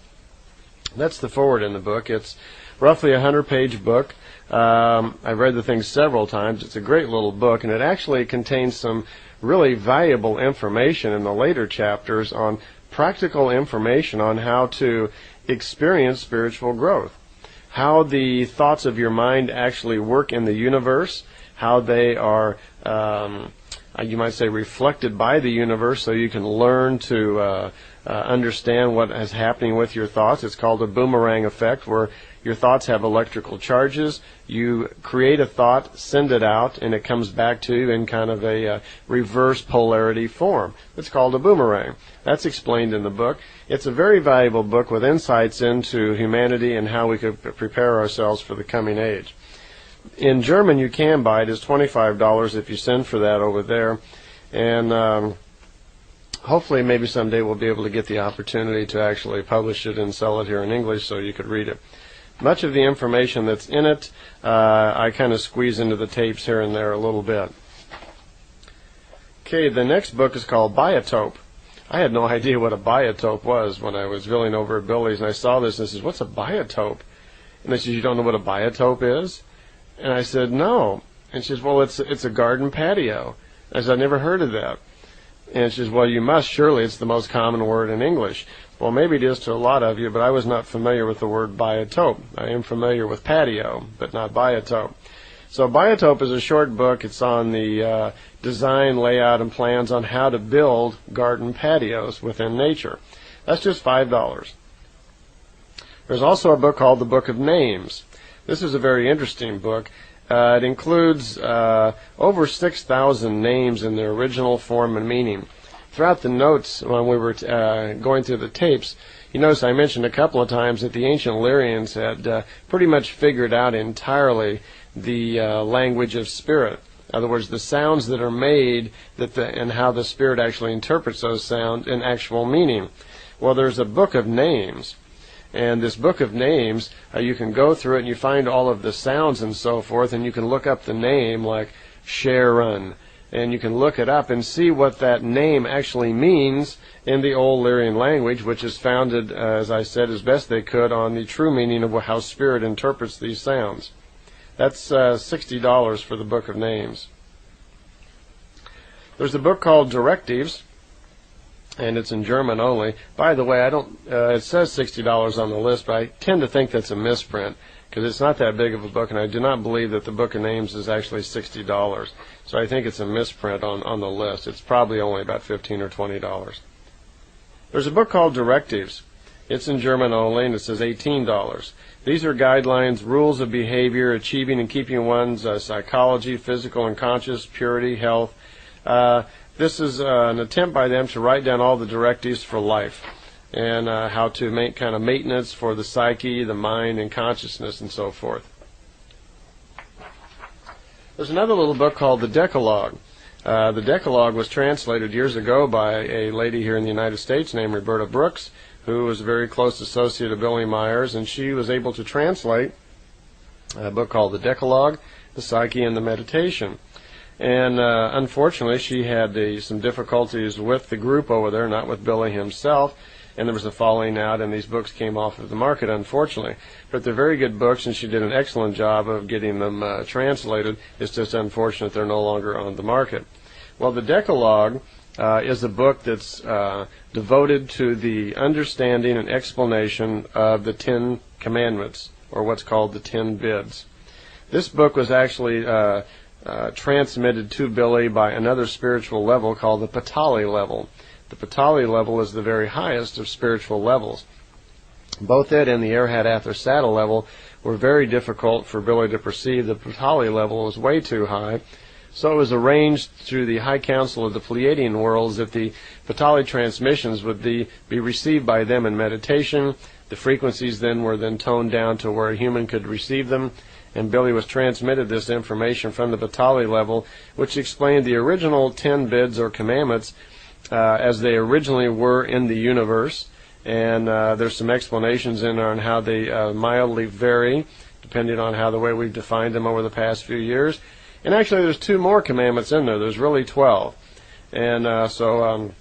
That's the foreword in the book. It's roughly a 100-page book. I've read the thing several times. It's a great little book, and it actually contains some really valuable information in the later chapters on practical information on how to experience spiritual growth, how the thoughts of your mind actually work in the universe, how they are, you might say, reflected by the universe, so you can learn to understand what is happening with your thoughts. It's called a boomerang effect, where your thoughts have electrical charges. You create a thought, send it out, and it comes back to you in kind of a reverse polarity form. It's called a boomerang. That's explained in the book. It's a very valuable book with insights into humanity and how we could prepare ourselves for the coming age. In German, you can buy it. It's $25 if you send for that over there. And hopefully maybe someday we'll be able to get the opportunity to actually publish it and sell it here in English so you could read it. Much of the information that's in it, I kind of squeeze into the tapes here and there a little bit. Okay, the next book is called Biotope. I had no idea what a biotope was when I was villing over at Billy's, and I saw this and I said, "What's a biotope?" And they said, "You don't know what a biotope is?" And I said, "No." And she says, "Well, it's a garden patio." I said, "I've never heard of that." And she says, "Well, you must, surely. It's the most common word in English." Well, maybe it is to a lot of you, but I was not familiar with the word biotope. I am familiar with patio, but not biotope. So Biotope is a short book. It's on the design, layout, and plans on how to build garden patios within nature. That's just $5. There's also a book called The Book of Names. This is a very interesting book. It includes over 6,000 names in their original form and meaning. Throughout the notes, when we were going through the tapes, you notice I mentioned a couple of times that the ancient Lyrians had pretty much figured out entirely the language of spirit. In other words, the sounds that are made and how the spirit actually interprets those sounds in actual meaning. Well, there's a book of names. And this book of names, you can go through it and you find all of the sounds and so forth, and you can look up the name like Sharon, and you can look it up and see what that name actually means in the old Lyrian language, which is founded, as I said, as best they could on the true meaning of how spirit interprets these sounds. That's $60 for the book of names. There's a book called Directives, and it's in German only. By the way, it says $60 on the list, but I tend to think that's a misprint. because it's not that big of a book, and I do not believe that the Book of Names is actually $60. So I think it's a misprint on the list. It's probably only about $15 or $20. There's a book called Directives. It's in German only, and it says $18. These are guidelines, rules of behavior, achieving and keeping one's psychology, physical and conscious, purity, health. This is an attempt by them to write down all the directives for life and how to make kind of maintenance for the psyche, the mind, and consciousness, and so forth. There's another little book called the Decalogue. The Decalogue was translated years ago by a lady here in the United States named Roberta Brooks, who was a very close associate of Billy Meier's, and she was able to translate a book called the Decalogue, the Psyche, and the Meditation. And unfortunately, she had some difficulties with the group over there, not with Billy himself, and there was a falling out, and these books came off of the market, unfortunately. But they're very good books, and she did an excellent job of getting them translated. It's just unfortunate they're no longer on the market. Well, the Decalogue is a book that's devoted to the understanding and explanation of the 10 Commandments, or what's called the 10 Bids. This book was actually transmitted to Billy by another spiritual level called the Patali level. The Patali level is the very highest of spiritual levels. Both it and the Arhat Athar level were very difficult for Billy to perceive. The Patali level was way too high. So it was arranged through the High Council of the Pleiadian worlds that the Patali transmissions would be received by them in meditation. The frequencies then were toned down to where a human could receive them, and Billy was transmitted this information from the Patali level, which explained the original 10 bids or commandments as they originally were in the universe. And there's some explanations in there on how they mildly vary, depending on how the way we've defined them over the past few years. And actually, there's 2 more commandments in there. There's really 12. And so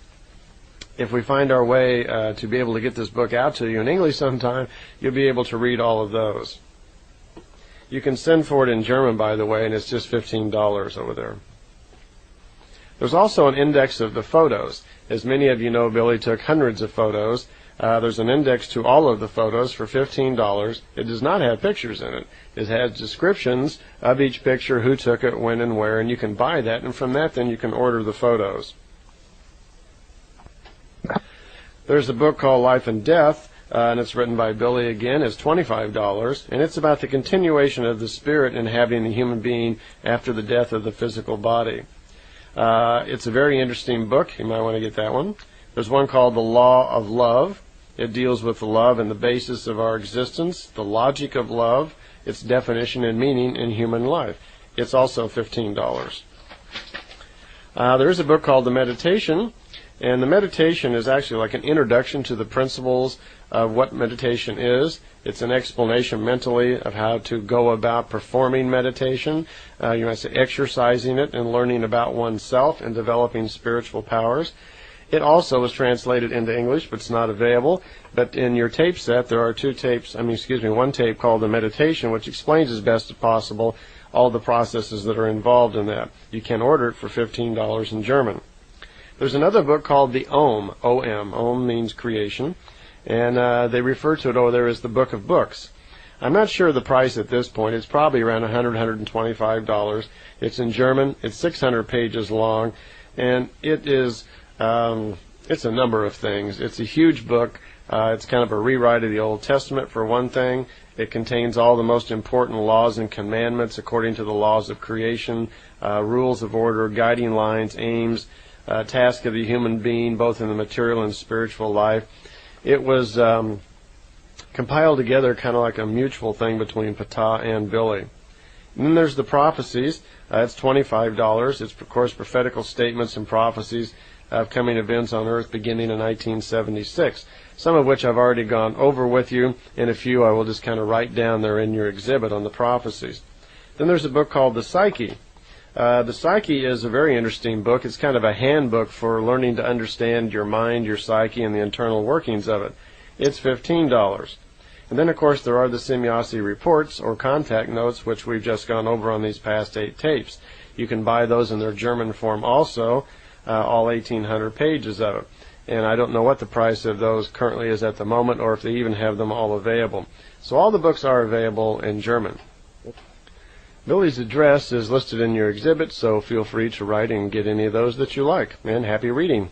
if we find our way to be able to get this book out to you in English sometime, you'll be able to read all of those. You can send for it in German, by the way, and it's just $15 over there. There's also an index of the photos. As many of you know, Billy took hundreds of photos. There's an index to all of the photos for $15. It does not have pictures in it. It has descriptions of each picture, who took it, when and where, and you can buy that, and from that then you can order the photos. There's a book called Life and Death, and it's written by Billy again. It's $25, and it's about the continuation of the spirit inhabiting the human being after the death of the physical body. It's a very interesting book. You might want to get that one. There's one called The Law of Love. It deals with the love and the basis of our existence, the logic of love, its definition and meaning in human life. It's also $15. There is a book called The Meditation, and the meditation is actually like an introduction to the principles of what meditation is. It's an explanation mentally of how to go about performing meditation. You might say exercising it and learning about oneself and developing spiritual powers. It also was translated into English, but it's not available. But in your tape set, there are one tape called The Meditation, which explains as best as possible all the processes that are involved in that. You can order it for $15 in German. There's another book called the Om, O-M. Om means creation. And they refer to it over there as the Book of Books. I'm not sure the price at this point. It's probably around $100, $125. It's in German. It's 600 pages long. And it is... it's a number of things. It's a huge book. It's kind of a rewrite of the Old Testament, for one thing. It contains all the most important laws and commandments according to the laws of creation, rules of order, guiding lines, aims, task of the human being, both in the material and spiritual life. It was compiled together kind of like a mutual thing between Ptah and Billy. And then there's the prophecies. It's $25. It's, of course, prophetical statements and prophecies of coming events on Earth beginning in 1976, some of which I've already gone over with you, and a few I will just kind of write down there in your exhibit on the prophecies. Then there's a book called the Psyche. The Psyche is a very interesting book. It's kind of a handbook for learning to understand your mind, your psyche, and the internal workings of it. It's $15. And then, of course, there are the Semyasi reports or contact notes, which we've just gone over on these past 8 tapes. You can buy those in their German form also, all 1,800 pages of it. and I don't know what the price of those currently is at the moment, or if they even have them all available. So all the books are available in German. Billy's address is listed in your exhibit, so feel free to write and get any of those that you like. And happy reading.